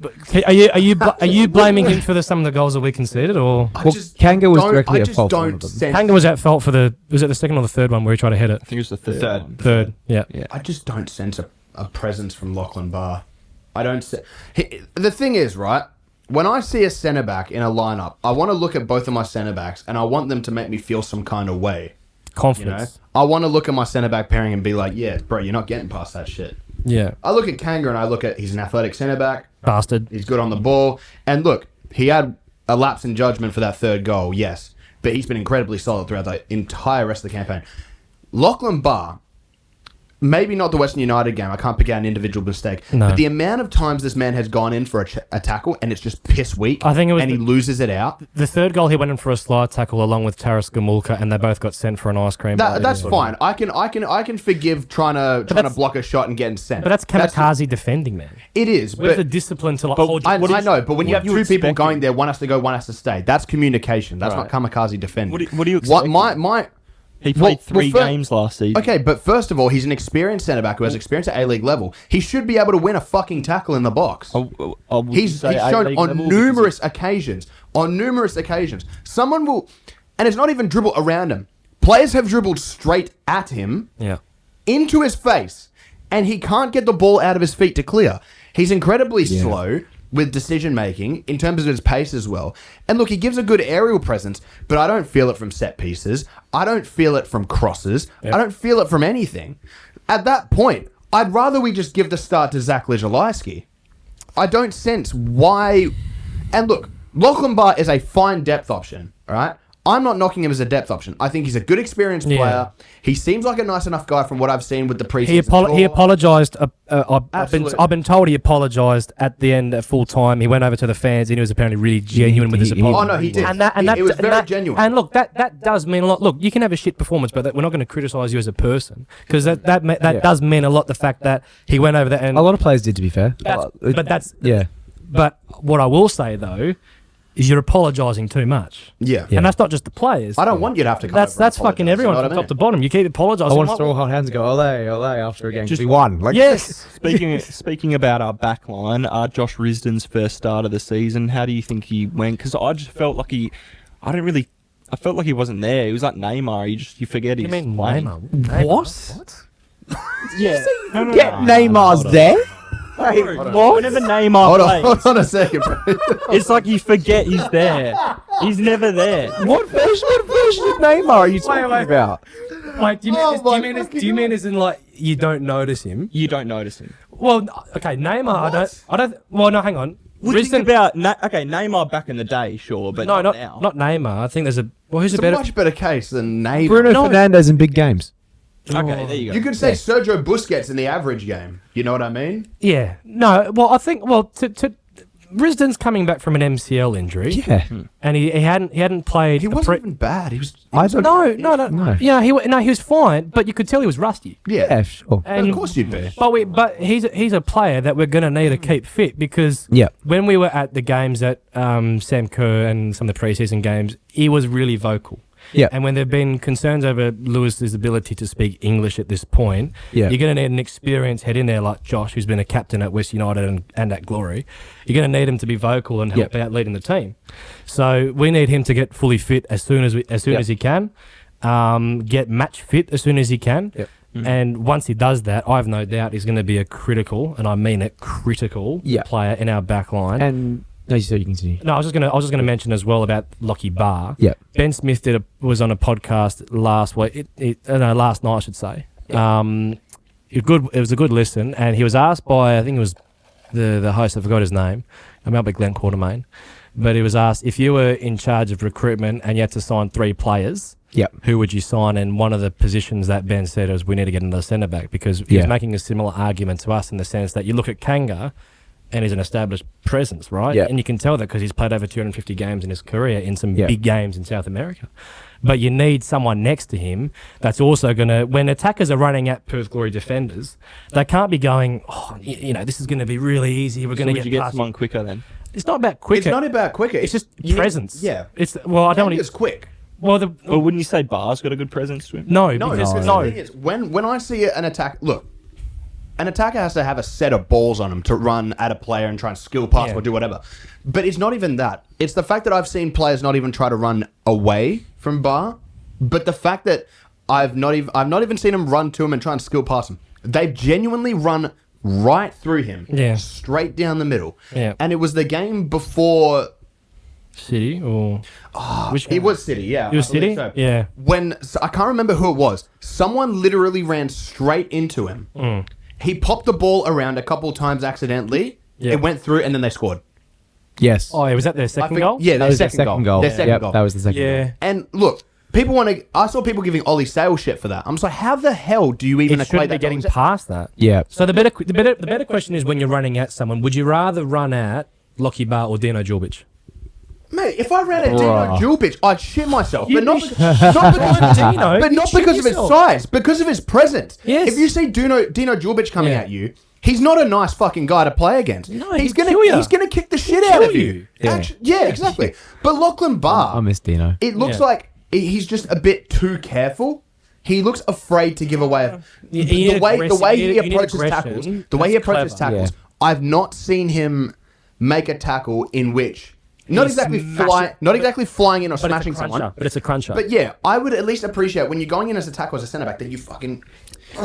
Are you blaming him for some of the goals that we conceded, or Kanga was directly at fault for one of them. Kanga was at fault for was it the second or the third one where he tried to hit it? I think it was the third. Third, yeah. I just don't sense a presence from Lachlan Barr. I don't. The thing is, right? When I see a centre back in a lineup, I want to look at both of my centre backs, and I want them to make me feel some kind of way. Confidence. I want to look at my centre back pairing and be like, yeah, bro, you're not getting past that shit. Yeah. I look at Kanga and I look at he's an athletic centre back. Bastard. He's good on the ball. And look, he had a lapse in judgment for that third goal, yes. But he's been incredibly solid throughout the entire rest of the campaign. Lachlan Barr, maybe not the Western United game. I can't pick out an individual mistake. No. But the amount of times this man has gone in for a tackle and it's just piss weak. I think it was and he loses it out. The third goal, he went in for a slide tackle along with Taras Gamulka, and they both got sent for an ice cream. That's fine. I can forgive trying to block a shot and getting sent. But that's kamikaze defending, man. It is. Where's but the discipline to hold you? I know, but when you have two people expecting? going there, one has to go, one has to stay. That's communication. That's not kamikaze defending. What do you expect? He played three games last season. Okay, but first of all, he's an experienced centre-back who has experience at A-League level. He should be able to win a fucking tackle in the box. He's shown on numerous occasions. On numerous occasions. Someone will... And it's not even dribble around him. Players have dribbled straight at him, into his face, and he can't get the ball out of his feet to clear. He's incredibly slow with decision-making in terms of his pace as well. And look, he gives a good aerial presence, but I don't feel it from set pieces. I don't feel it from crosses. I don't feel it from anything. At that point, I'd rather we just give the start to Zach Lijalajski. I don't sense why... And look, Lachlan Barr is a fine depth option, all right? I'm not knocking him as a depth option. I think he's a good experienced player. He seems like a nice enough guy from what I've seen with the preseason. He apologised. I've been told he apologised at the end at full time. He went over to the fans and he was apparently really genuine with his apology. Oh no, he did. It was very genuine. And look, that does mean a lot. Look, you can have a shit performance, but we're not going to criticise you as a person because that does mean a lot. The fact that he went over there and a lot of players did, to be fair. But what I will say though is you're apologising too much. Yeah. And that's not just the players. I don't want you to have to come That's fucking everyone from top to bottom. You keep apologising. I want to throw hot hands and go, ole after a game. Just we won. Yes. Speaking about our back line, Josh Risdon's first start of the season, how do you think he went? Because I just felt like I felt like he wasn't there. He was like Neymar. You forget he's playing. Neymar? What? Yeah. Neymar's there? Hey, whenever Neymar plays, hold on a second, bro. it's like you forget he's there. He's never there. What version of Neymar are you talking about? Like, do you mean as in like you don't notice him? You don't notice him. Well, okay, Neymar. I don't. Well, no, hang on. Think about Neymar back in the day, sure, but no, not now. Not Neymar. I think there's a. Well, who's It's a a better? much better case than Neymar. Bruno Fernandes in big games. Okay, there you go. You could say Sergio Busquets in the average game. You know what I mean? Yeah. No. Well, I think. Well, to Risdon's coming back from an MCL injury. Yeah. And he hadn't played. He wasn't even bad. He was. No. Yeah. He was fine, but you could tell he was rusty. Yeah, sure. And of course you'd be. But he's a player that we're going to need to keep fit because when we were at the games at Sam Kerr and some of the preseason games, he was really vocal. Yeah. And when there have been concerns over Lewis's ability to speak English at this point, you're going to need an experienced head in there like Josh, who's been a captain at West United and at Glory. You're going to need him to be vocal and help out leading the team. So we need him to get fully fit as soon as he can, get match fit as soon as he can. Yep. And once he does that, I have no doubt he's going to be a critical, and I mean it, critical player in our back line. And no, so you continue. No, I was just gonna mention as well about Lockie Barr. Yeah. Ben Smith was on a podcast last night, I should say. It was a good listen, and he was asked by, I think it was the host, I forgot his name. It might be Glenn Quartermain, but he was asked if you were in charge of recruitment and you had to sign 3 players. Who would you sign? And one of the positions that Ben said was we need to get another centre back because he was making a similar argument to us in the sense that you look at Kanga. And he's an established presence, right? Yeah. And you can tell that because he's played over 250 games in his career in some big games in South America. But you need someone next to him that's also going to... When attackers are running at Perth Glory defenders, they can't be going, this is going to be really easy. We're going to get someone quicker then? It's not about quicker. It's not about quicker. It's just presence. Yeah. I don't want It's quick. Well, wouldn't you say Barr's got a good presence to him? No, No, because the thing is, when I see an attack... Look, an attacker has to have a set of balls on him to run at a player and try and skill pass or do whatever. But it's not even that. It's the fact that I've seen players not even try to run away from Bar, but the fact that I've not even seen him run to him and try and skill pass him. They've genuinely run right through him, straight down the middle. Yeah. And it was the game before City or it was City, yeah. It was City? So. Yeah. I can't remember who it was. Someone literally ran straight into him. He popped the ball around a couple times accidentally. Yeah. It went through and then they scored. Yes. Oh, was that their second goal? Yeah, that was their second goal. Their second goal. That was the second goal. Yeah. And look, I saw people giving Ollie Sale shit for that. I'm just like, how the hell do you even It equate shouldn't be that? getting past that. Yeah. So the better question is when you're running at someone, would you rather run at Lockie Bar or Dino Djurbic? Mate, if I ran at Dino Djurbic, I'd shit myself. You'd But not be because of his size, because of his presence. Yes. If you see Dino Djurbic coming at you, he's not a nice fucking guy to play against. No, he's he'd kill ya. He's gonna kick the shit out of kill you. you. Yeah, exactly. But Lachlan Barr, I miss Dino. it looks like he's just a bit too careful. He looks afraid to give away the way he approaches tackles. The way he approaches tackles. I've not seen him make a tackle in which not exactly flying in or smashing someone. But it's a cruncher. But yeah, I would at least appreciate when you're going in as a tackle as a centre back that you fucking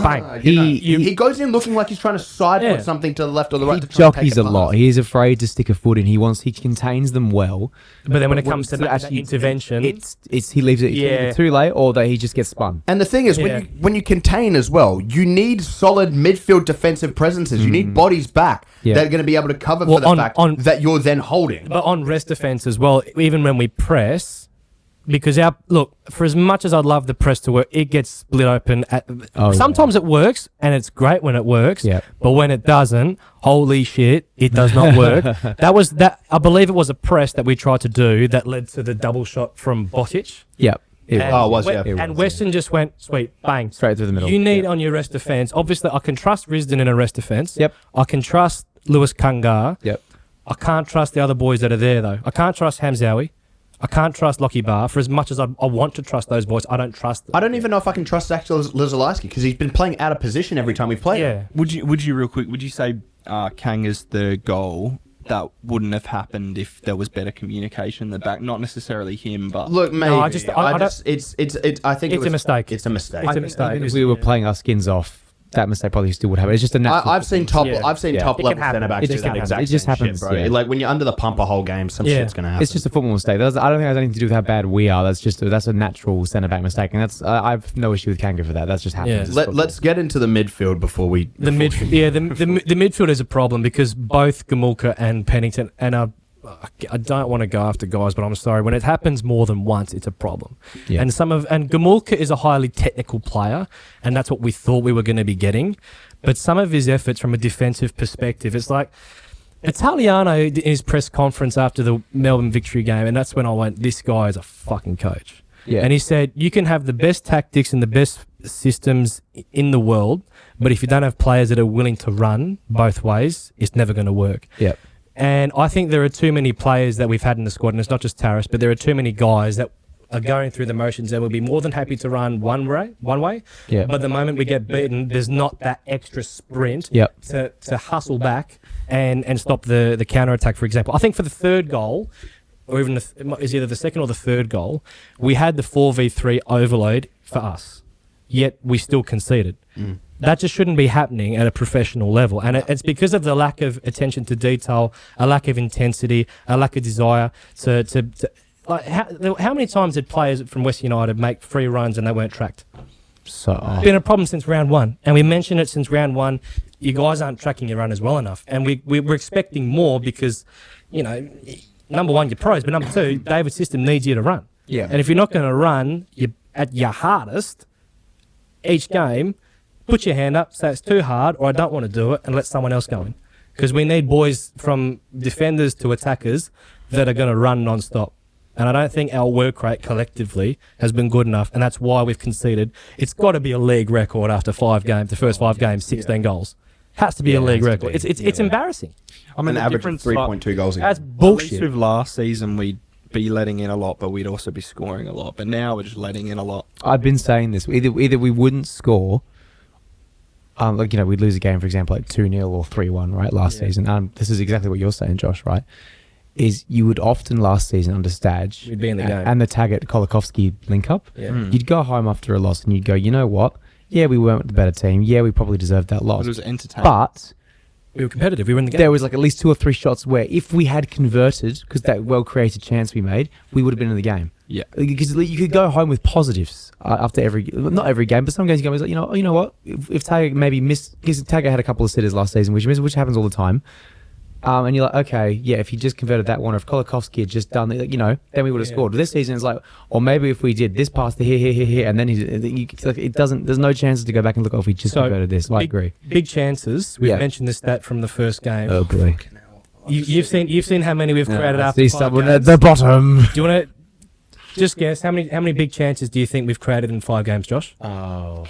bang. he goes in looking like he's trying to sideboard something to the left or the right. He jockeys a lot. He is afraid to stick a foot in. He contains them well. But then when it comes to that intervention, he leaves it either too late or that he just gets spun. And the thing is, when you contain as well, you need solid midfield defensive presences. You need bodies back that are going to be able to cover for the fact that you're then holding. But on rest defense as well, even when we press, because for as much as I'd love the press to work, it gets split open. Sometimes it works, and it's great when it works. Yeah. But when it doesn't, holy shit, it does not work. I believe it was a press that we tried to do that led to the double shot from Botic. Yep. And Weston just went, sweet, bang. Straight through the middle. You need on your rest defense. Obviously, I can trust Risdon in a rest defense. Yep. I can trust Lewis Kungar. Yep. I can't trust the other boys that are there, though. I can't trust Hamzawi. I can't trust Lockie Barr. For as much as I want to trust those boys, I don't trust them. I don't even know if I can trust Zach Lizalowski because he's been playing out of position every time we've played. Yeah. Would you real quick? Would you say Kanga's the goal that wouldn't have happened if there was better communication in the back? Not necessarily him, but look, maybe. No, I think it's a mistake. It's a mistake. It's a mistake. If we were playing our skins off, that mistake probably still would happen. It's just a natural. I've seen top level centre backs do that exact It just same happens, shit, bro. yeah. Like when you're under the pump a whole game, some shit's gonna happen. It's just a football mistake. I don't think it has anything to do with how bad we are. That's a natural centre back mistake, and that's I've no issue with Kanga for that. That's just happens. Yeah. Let's get into the midfield before we. The midfield is a problem because both Gamulka and Pennington and I don't want to go after guys, but I'm sorry. When it happens more than once, it's a problem. Yeah. And Gamulka is a highly technical player, and that's what we thought we were going to be getting. But some of his efforts from a defensive perspective, it's like Italiano in his press conference after the Melbourne victory game, and that's when I went, this guy is a fucking coach. Yeah. And he said, you can have the best tactics and the best systems in the world, but if you don't have players that are willing to run both ways, it's never going to work. Yep. And I think there are too many players that we've had in the squad, and it's not just Taris, but there are too many guys that are going through the motions and will be more than happy to run one way. Yeah. But the moment we get beaten, there's not that extra sprint to hustle back and stop the counter-attack, for example. I think for the third goal, or even is either the second or the third goal, we had the 4v3 overload for us, yet we still conceded. That just shouldn't be happening at a professional level. And it's because of the lack of attention to detail, a lack of intensity, a lack of desire to like how many times did players from West United make free runs and they weren't tracked? It's been a problem since round one. And we mentioned it since round one. You guys aren't tracking your runners well enough. And we're expecting more because, number one, you're pros, but number two, David's system needs you to run. Yeah. And if you're not going to run at your hardest each game, put your hand up, say it's too hard or I don't want to do it, and let someone else go in. Because we need boys from defenders to attackers that are going to run non-stop. And I don't think our work rate collectively has been good enough, and that's why we've conceded. It's got to be a league record after 5 games, the first 5 games, 16 goals. Has to be a league record. It's embarrassing. I mean, an average of 3.2 goals a game. That's bullshit. At least with last season, we'd be letting in a lot, but we'd also be scoring a lot. But now we're just letting in a lot. I've been saying this. Either we wouldn't score like, we'd lose a game, for example, like 2-0 or 3-1, right, last season. This is exactly what you're saying, Josh, right? Is you would often last season under Stadge We'd be in the game. and the Taggart Kolakovsky link up. Yeah. You'd go home after a loss and you'd go, you know what? Yeah, we weren't the better team. Yeah, we probably deserved that loss. But it was entertaining. But We were competitive. We were in the game. there was like at least 2 or 3 shots where if we had converted, because that well-created chance we made, we would have been in the game. Yeah. Because you could go home with positives after not every game, but some games you go, like, you know what? If Taggart maybe missed, because Taggart had a couple of sitters last season, which happens all the time. And you're like, okay, yeah, if he just converted that one, or if Kolakovsky had just done, then we would have scored. But this season, it's like, or maybe if we did this pass to here, and then it doesn't. There's no chances to go back and look. Oh, if we just converted this, I agree. Big chances. We've mentioned the stat from the first game. Oh boy, you've seen how many we've created after see 5 someone games. at the bottom. Do you want to just guess how many big chances do you think we've created in 5 games, Josh? Oh,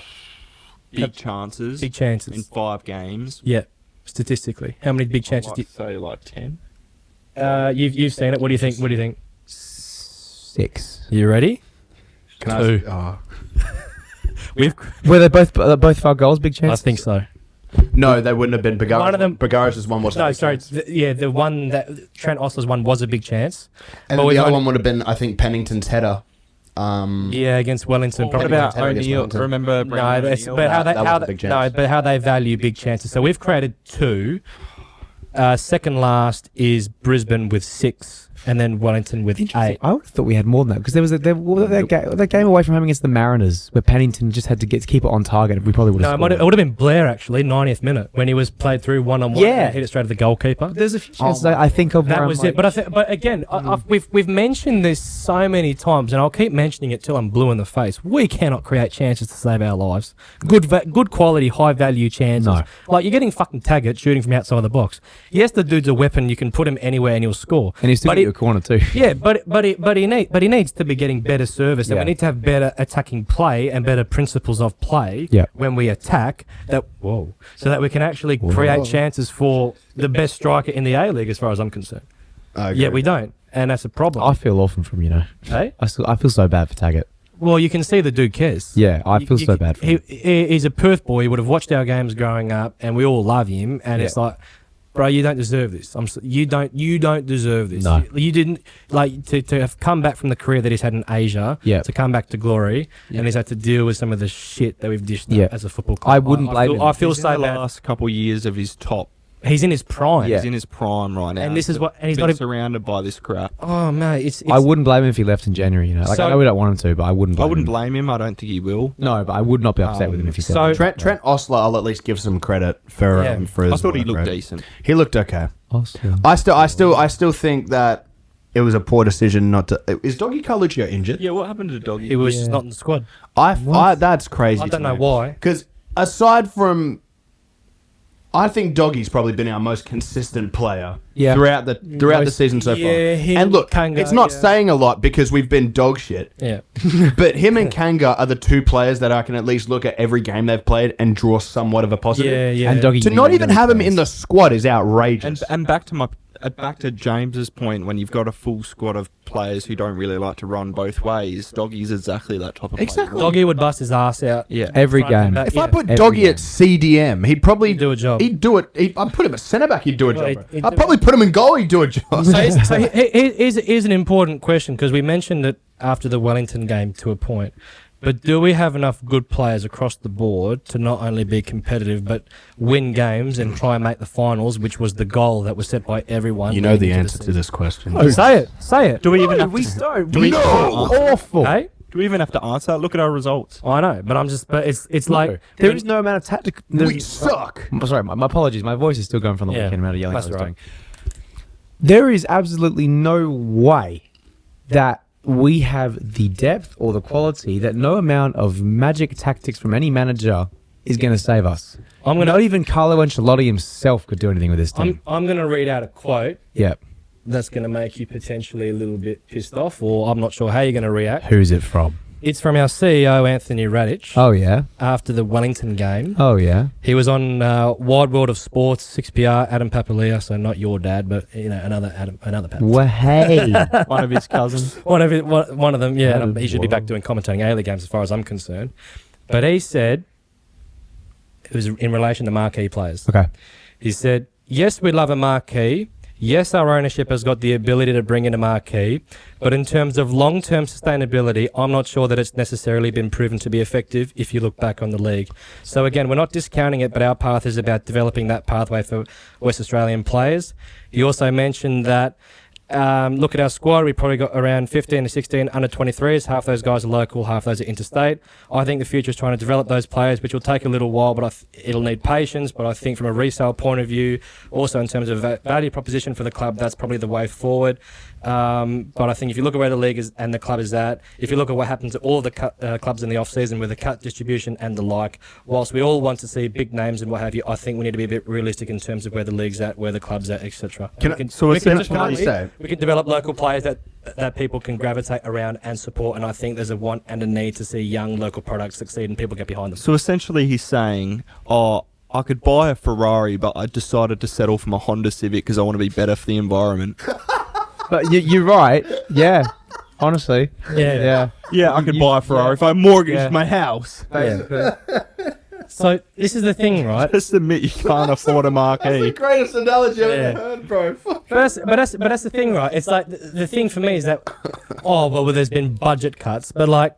Big chances. Big chances In 5 games. Yeah, statistically, how many big chances do Say like 10. you've seen it? What do you think? 6. You ready? 2. We've. Were they both of our goals big chances? I think so. No, they wouldn't have been. One of them- Bagaris' one was. No, sorry. The one that Trent Osler's one was a big chance. And But the we've other only- one would have been, I think, Pennington's header. Yeah, against Wellington. What probably about Taylor against O'Neill? Wellington. Remember No, Brandon that's, O'Neill? but how they that how was a they, big chance. no, but how they value big chances. So we've created 2. Second last is Brisbane with 6, and then Wellington with 8. I would have thought we had more than that because there was that game away from home against the Mariners where Pennington just had to keep it on target. We probably would No, have. it would have been Blair actually, 90th minute when he was played through 1-on-1. Yeah. And hit it straight at the goalkeeper. There's a few chances I think of. That where was I'm it. But again, we've mentioned this so many times, and I'll keep mentioning it till I'm blue in the face. We cannot create chances to save our lives. Good quality, high value chances. No. Like you're getting fucking Taggart shooting from outside the box. Yes, the dude's a weapon. You can put him anywhere and he'll score. and he's still But in he- your corner too. Yeah, but he needs to be getting better service, and Yeah. we need to have better attacking play and better principles of play Yeah. when we attack. So that we can actually create chances for the best striker in the A League, as far as I'm concerned. Okay. Yeah, we don't, and that's a problem. I feel awful from Hey? I feel so bad for Taggart. Well, you can see the dude cares. Yeah, I feel so bad for him. He's a Perth boy. He would have watched our games growing up, and we all love him. And it's like, bro, you don't deserve this. You don't deserve this. No. You didn't to have come back from the career that he's had in Asia. Yeah. To come back to glory, and he's had to deal with some of the shit that we've dished Yeah. up as a football club. I wouldn't blame him. I feel He's in so the bad. last couple of years of his top. He's in his prime. Yeah. He's in his prime right now. And this is what. And he's been not even. surrounded by this crap. Oh mate, it's I wouldn't blame him if he left in January. Like So- I know we don't want him to, but I wouldn't. I Blame wouldn't him. blame him. I don't think he will. No, but I would not be upset with him if he said. so- that. Trent Osler, I'll at least give some credit for Yeah. for his I thought he work looked rate. decent. He looked okay. Osler. I still think that it was a poor decision not to. Is Doggy Carluccio injured? Yeah, what happened to Doggy? He was just not in the squad. That's crazy. I don't know why. Because aside from, I think Doggy's probably been our most consistent player Yeah. throughout the season so far. Yeah, him, And look, Kanga, it's not yeah. saying a lot because we've been dog shit. Yeah. But him and Kanga are the 2 players that I can at least look at every game they've played and draw somewhat of a positive. Yeah. Yeah. And Doggy To not even have him in the squad is outrageous. And back to James's point, when you've got a full squad of players who don't really like to run both ways, Doggy's exactly that type of player. Exactly. Doggy would bust his ass out. Yeah. Every Front and game. back. If I Yeah. put Every Doggy game. at CDM, he'd probably He'd do a job. He'd do it. I'd put him at centre back. He'd do a Well, job. he'd I'd do probably put him in goal. He'd do a job. So here's an important question, because we mentioned it after the Wellington game to a point. But do we have enough good players across the board to not only be competitive but win games and try and make the finals, which was the goal that was set by everyone? You know the going into answer to season? this question. Say it. Say it. Do we even No, have we to? don't. Do we Awful. Hey? Do we even have to answer? Look at our results. I know, but I'm just. But it's like There is no amount of tactical. We suck. Sorry, my apologies. My voice is still going from the Yeah, weekend amount of yelling I that's was right. doing. There is absolutely no way that we have the depth or the quality that no amount of magic tactics from any manager is going to save us. Not even Carlo Ancelotti himself could do anything with this team. I'm going to read out a quote Yeah. that's going to make you potentially a little bit pissed off, or I'm not sure how you're going to react. Who's it from? It's from our CEO Anthony Radic. Oh, yeah. After the Wellington game. Oh, yeah. He was on Wide World of Sports, 6PR, Adam Papalia, so not your dad, but another Adam, another Pap. Well, hey. One of his cousins. One of them, yeah. Adam, He should be back doing commentating A-League games as far as I'm concerned. But he said, it was in relation to marquee players. Okay. He said, yes, we love a marquee. Yes, our ownership has got the ability to bring in a marquee, but in terms of long-term sustainability, I'm not sure that it's necessarily been proven to be effective if you look back on the league. So again, we're not discounting it, but our path is about developing that pathway for West Australian players. He also mentioned that look at our squad. We probably got around 15 to 16 under 23s. Half those guys are local, half those are interstate. I think the future is trying to develop those players, which will take a little while, but it'll need patience. But I think from a resale point of view, also in terms of value proposition for the club, that's probably the way forward. But I think if you look at where the league is and the club is at, if you look at what happens to all the clubs in the off-season with the cut distribution and the like, whilst we all want to see big names and what have you, I think we need to be a bit realistic in terms of where the league's at, where the club's at, etc. We can develop local players that people can gravitate around and support, and I think there's a want and a need to see young local products succeed and people get behind them. So essentially he's saying, I could buy a Ferrari, but I decided to settle for my Honda Civic because I want to be better for the environment. But you're right. Yeah. Honestly. Yeah. Yeah, I could buy a Ferrari if I mortgaged my house. Yeah. So this is the thing, right? Just admit you can't afford a marquee. That's the greatest analogy I've ever heard, bro. But that's the thing, right? It's like the thing for me is that there's been budget cuts, but like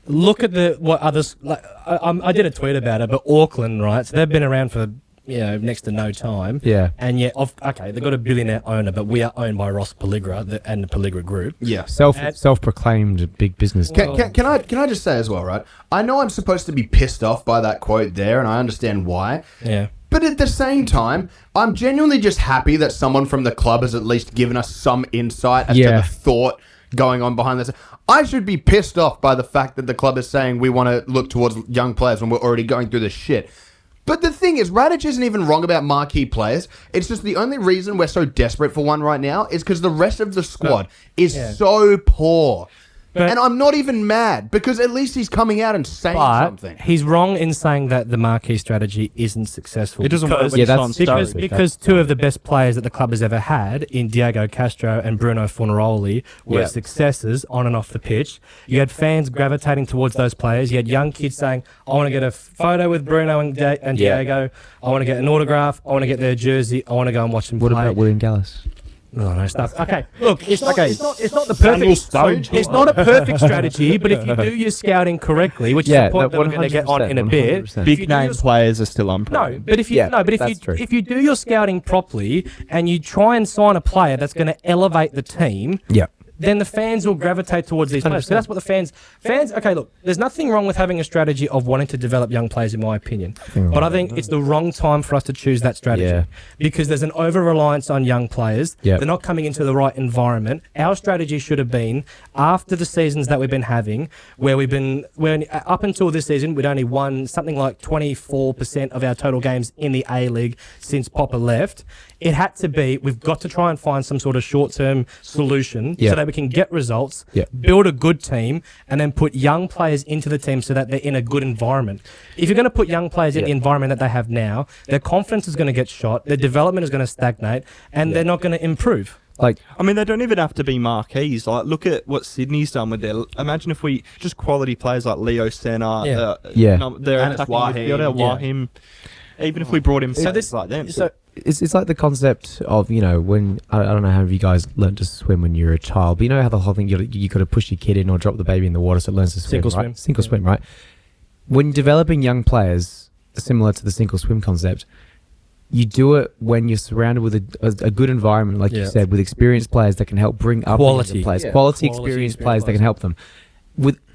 look at what others like. I did a tweet about it, but Auckland, right? So they've been around for next to no time. Yeah. And yet, they've got a billionaire owner, but we are owned by Ross Pelligra and the Pelligra Group. Yeah. Self-proclaimed big business. Can I just say as well, right? I know I'm supposed to be pissed off by that quote there, and I understand why. Yeah. But at the same time, I'm genuinely just happy that someone from the club has at least given us some insight as to the thought going on behind this. I should be pissed off by the fact that the club is saying we want to look towards young players when we're already going through this shit. But the thing is, Radic isn't even wrong about marquee players. It's just the only reason we're so desperate for one right now is because the rest of the squad is so poor. And I'm not even mad because at least he's coming out and saying something. He's wrong in saying that the marquee strategy isn't successful. It doesn't work when it's on because two of the best players that the club has ever had in Diego Castro and Bruno Fornaroli were successes on and off the pitch. You had fans gravitating towards those players. You had young kids saying, I want to get a photo with Bruno and Diego. I want to get an autograph. I want to get their jersey. I want to go and watch them play. What about William Gallas? No stuff. Okay, look, it's not the perfect. It's not a perfect strategy, but if you do your scouting correctly, which is the point that we're going to get on in a bit, big name players are still unproven. No, but if you do your scouting properly and you try and sign a player that's going to elevate the team, then the fans will gravitate towards these players. So that's what the fans. Okay, look, there's nothing wrong with having a strategy of wanting to develop young players, in my opinion. But I think it's the wrong time for us to choose that strategy because there's an over-reliance on young players. They're not coming into the right environment. Our strategy should have been after the seasons that we've been having, where up until this season, we'd only won something like 24% of our total games in the A-League since Popper left. It had to be, we've got to try and find some sort of short-term solution so that we can get results, build a good team, and then put young players into the team so that they're in a good environment. If you're going to put young players in the environment that they have now, their confidence is going to get shot, their development is going to stagnate, and they're not going to improve. They don't even have to be marquees. Like, look at what Sydney's done with their. Imagine if we just quality players like Leo Senna, their attacking midfielder, Wahim. Even if we brought him like them. So it's like the concept of, when, I don't know how you guys learned to swim when you were a child, but you know how the whole thing, you got to push your kid in or drop the baby in the water so it learns to swim, Single swim, right? When developing young players, similar to the single swim concept, you do it when you're surrounded with a good environment, like you said, with experienced players that can help bring up quality players, quality experienced players that can help them.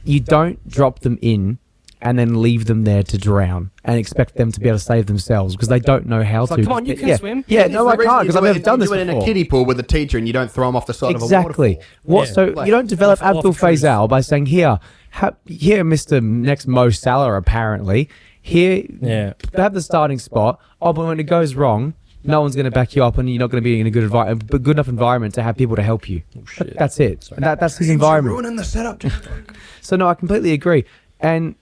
You don't drop them in and then leave them there to drown and expect them to be able to save themselves because they don't know how to. Come on, you can swim. Yeah, no, I can't because I've never done this before. You do it in a kiddie pool with a teacher and you don't throw them off the side of a waterfall. So you don't develop Abdul Faisal by saying, here, Mr. Next Mo Salah, apparently. Here, have the starting spot. But when it goes wrong, no one's going to back you up and you're not going to be in a good enough environment to have people to help you. That's it. And that's his environment. You're ruining the setup. So, no, I completely agree. And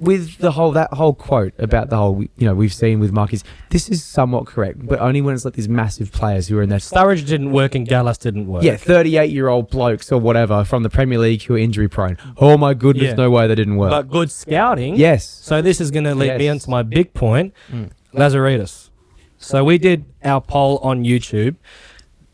with that whole quote about the whole, we've seen with Marcus, this is somewhat correct, but only when it's like these massive players who are in there. Sturridge didn't work and Gallas didn't work. Yeah, 38-year-old blokes or whatever from the Premier League who are injury prone. Oh my goodness, no way they didn't work. But good scouting. Yes. So this is going to lead me into my big point, Lazaridis. So we did our poll on YouTube.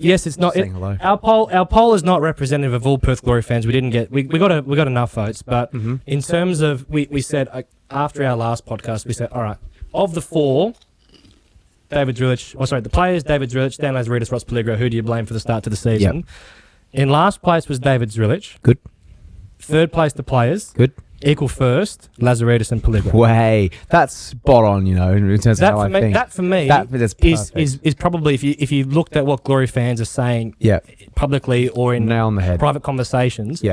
Yes, it's not. Our poll is not representative of all Perth Glory fans. We didn't get. We got enough votes, but in terms of we said after our last podcast, we said, all right, of the four, the players, David Zrilic, Stan Lazaridis, Ross Pelligra, who do you blame for the start to the season? Yep. In last place was David Zrilic. Good. Third place, the players. Good. Equal first, Lazaridis and Pelligra. Way, that's spot on. In terms of how I think. That for me is probably if you looked at what Glory fans are saying, publicly or in nail on the head. Private conversations,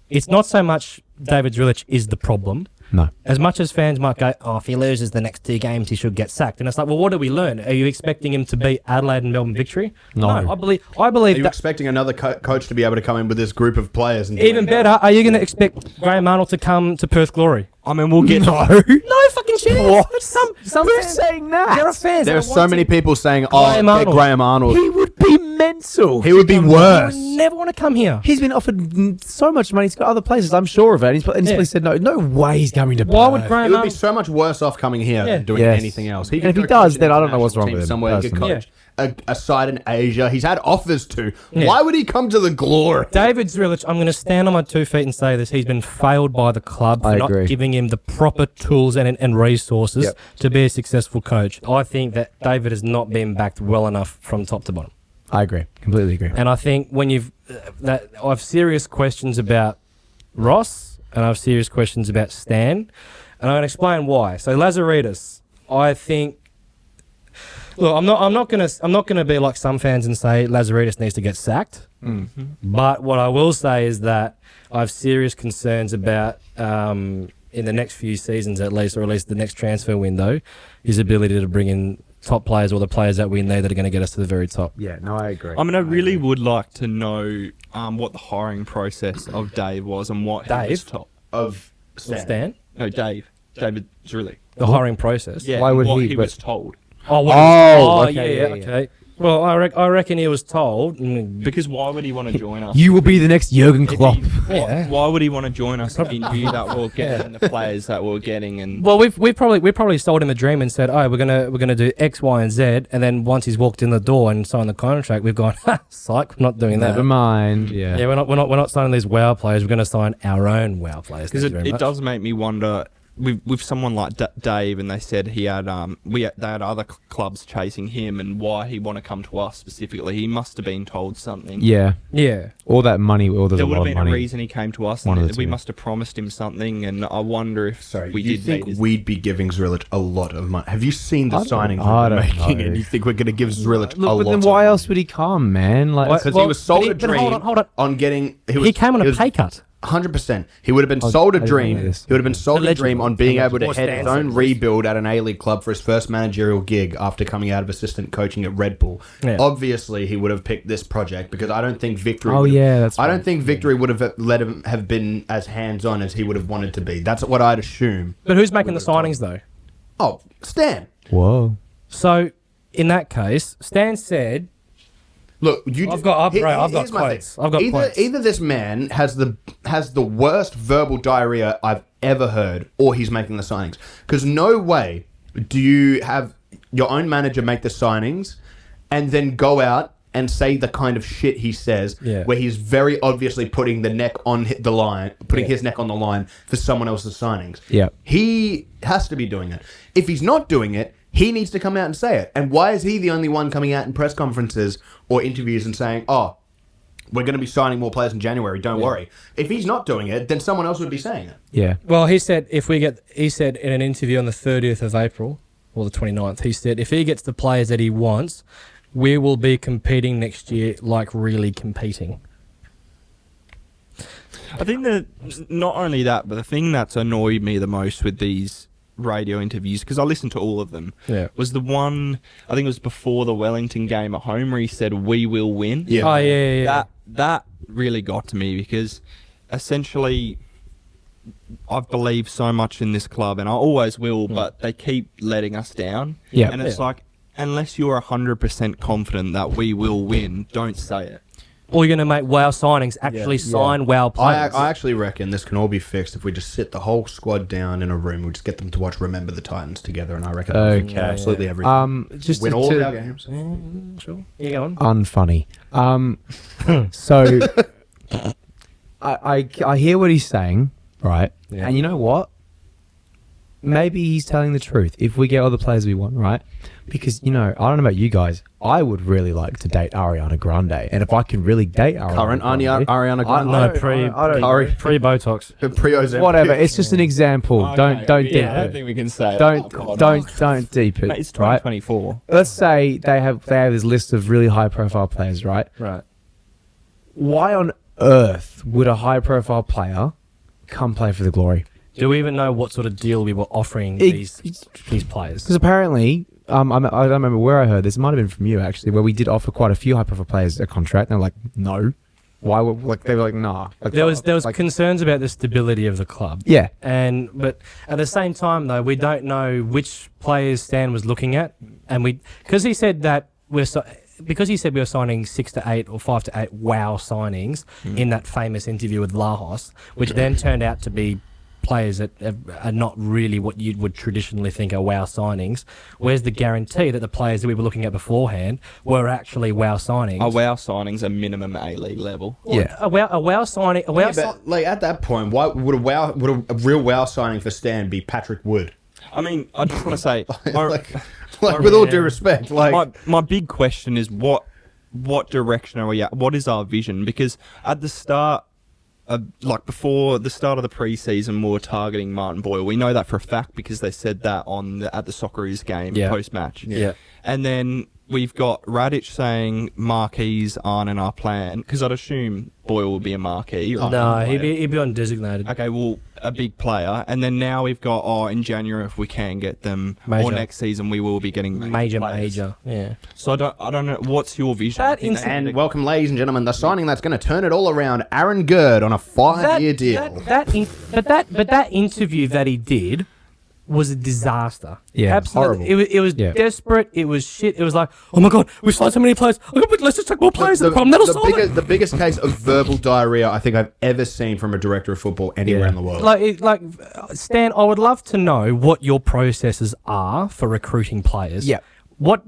it's not so much David Zrilic is the problem. No. As much as fans might go, if he loses the next 2 games, he should get sacked. And it's like, well, what do we learn? Are you expecting him to beat Adelaide and Melbourne Victory? No. I believe. Are you expecting another coach to be able to come in with this group of players? And even better, are you going to expect Graham Arnold to come to Perth Glory? I mean, we'll get no fucking chance. What? Some Who's fans saying that? There are fans. There are so many people saying, Graham Arnold. He would be mental. He would be worse. I would never want to come here. He's been offered so much money. He's got other places, I'm sure of it. And he's said, no way he's coming to Perth. Why would Graham He would be so much worse off coming here than doing anything else. And if he does, then I don't know what's wrong with him. Somewhere he could coach a side in Asia. He's had offers to. Why would he come to the Glory? David Zrilic, I'm going to stand on my 2 feet and say this. He's been failed by the club for not giving him the proper tools and resources to be a successful coach. I think that David has not been backed well enough from top to bottom. I agree. Completely agree. And I think when I have serious questions about Ross and I have serious questions about Stan, and I'm going to explain why. So Lazaridis, I think. Look, I'm not gonna be like some fans and say Lazaridis needs to get sacked. But what I will say is that I have serious concerns about in the next few seasons at least, or at least the next transfer window, his ability to bring in top players or the players that we need that are going to get us to the very top. Yeah, no, I agree. I mean, I really would like to know what the hiring process of Dave was and what he was told. Of Stan? No, David Zrilic. The hiring process? Yeah, why would he was told. Okay. Well, I reckon he was told. Because why would he want to join us? You will be the next Jurgen Klopp. Why would he want to join us if he knew that we're getting the players that we're getting? And well, we probably sold him a dream and said, we're gonna do X, Y, and Z, and then once he's walked in the door and signed the contract, we've gone, psych, we're not doing that. Never mind. Yeah. Yeah, we're not signing these WoW players. We're going to sign our own WoW players. Because it does make me wonder. With someone like Dave, and they said he had they had other clubs chasing him, and why he want to come to us specifically. He must have been told something. Yeah. All that money, there would have been money. a reason he came to us, and we must have promised him something. And I wonder if you think we'd be giving Zrilic a lot of money? Have you seen the signings we're making? And you think we're going to give Zrilic a lot? But then why else would he come, man? Because he was sold a dream on getting. He came on a pay cut. 100%. He would have been sold a dream. He would have been sold a dream on being able to head his own rebuild at an A-League club for his first managerial gig after coming out of assistant coaching at Red Bull. Yeah. Obviously, he would have picked this project because I don't think Victory. I don't think Victory would have let him have been as hands-on as he would have wanted to be. That's what I'd assume. But who's making the signings though? Oh, Stan. Whoa. So in that case, Stan said. Look, I've got quotes. Either this man has the worst verbal diarrhea I've ever heard, or he's making the signings. Because no way do you have your own manager make the signings and then go out and say the kind of shit he says, where he's very obviously putting the neck on the line, his neck on the line for someone else's signings. Yeah, he has to be doing it. If he's not doing it, he needs to come out and say it. And why is he the only one coming out in press conferences or interviews and saying, we're going to be signing more players in January, don't worry. If he's not doing it, then someone else would be saying it. Yeah. Well, he said in an interview on the 30th of April, or the 29th, he said if he gets the players that he wants, we will be competing next year, like really competing. I think that not only that, but the thing that's annoyed me the most with these radio interviews, because I listened to all of them, was the one, I think it was before the Wellington game at home, where he said, "We will win." Yeah. That really got to me, because essentially I've believed so much in this club, and I always will, but they keep letting us down. Yeah. And it's like, unless you're 100% confident that we will win, don't say it. Or you're going to make WoW signings, actually sign WoW players. I actually reckon this can all be fixed if we just sit the whole squad down in a room. We just get them to watch Remember the Titans together, and I reckon they'll fix absolutely everything. Just win all of our games. Sure. You go on. Unfunny. So I hear what he's saying, right? Yeah. And you know what? Maybe he's telling the truth if we get all the players we want, right? Because, I don't know about you guys, I would really like to date Ariana Grande. And if I can really date Current Ariana Ariana Grande. No, pre-Botox. Pre-Ozempic. whatever, it's just an example. Don't deep I don't it. think we can say Don't deep it. Mate, it's right? 2024. Let's say they have this list of really high profile players, right? Right. Why on earth would a high profile player come play for the Glory? Do we even know what sort of deal we were offering these players? Because apparently, I don't remember where I heard this. It might have been from you actually, where we did offer quite a few high profile players a contract. And they're like, no. Why would they were like, nah. Like, There was concerns about the stability of the club. Yeah. But at the same time though, we don't know which players Stan was looking at, and because he said we were signing 6 to 8 or 5 to 8 WoW signings in that famous interview with Lahos, which then turned out to be players that are not really what you would traditionally think are WoW signings. Where's the guarantee that the players that we were looking at beforehand were actually WoW signings? Our WoW signings are minimum A-League level. Yeah. A WoW signing. But like at that point, why would a real WoW signing for Stan be Patrick Wood? I mean, I just want to say, like with all due respect, my big question is what direction are we at? What is our vision? Because at the start, before the start of the preseason, we were targeting Martin Boyle. We know that for a fact because they said that at the Socceroos game post match. Yeah. And then we've got Radic saying marquees aren't in our plan, because I'd assume Boyle will be a marquee. No, he'd be undesignated. Okay, well, a big player. And then now we've got, in January, if we can get them, Major. or next season, we will be getting Major. Yeah. So I don't know. What's your vision? And welcome, ladies and gentlemen, the signing that's going to turn it all around, Aaron Gerd on a 5-year deal. That interview that he did was a disaster. Yeah, absolutely. horrible. It was desperate. It was shit. It was like, oh my god, we've signed so many players. Let's just take more players. The biggest case of verbal diarrhea I think I've ever seen from a director of football anywhere in the world. Stan, I would love to know what your processes are for recruiting players. Yeah. What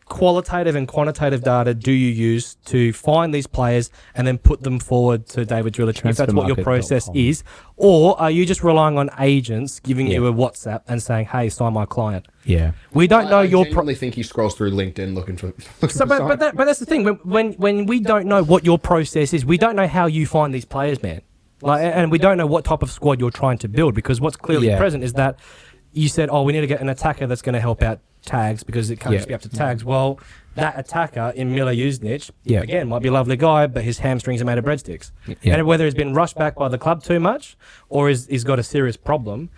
qualitative and quantitative data do you use to find these players and then put them forward to David Drillage if that's what your process is? Or are you just relying on agents giving you a WhatsApp and saying, hey, sign my client? Yeah. We don't know your... I genuinely think he scrolls through LinkedIn looking for... But that's the thing. When we don't know what your process is, we don't know how you find these players, man. And we don't know what type of squad you're trying to build, because what's clearly present is that you said, we need to get an attacker that's going to help out tags because it can't just be up to tags. Well, that attacker in Mila Jusnic, again, might be a lovely guy, but his hamstrings are made of breadsticks. Yeah. And whether he's been rushed back by the club too much or he's got a serious problem,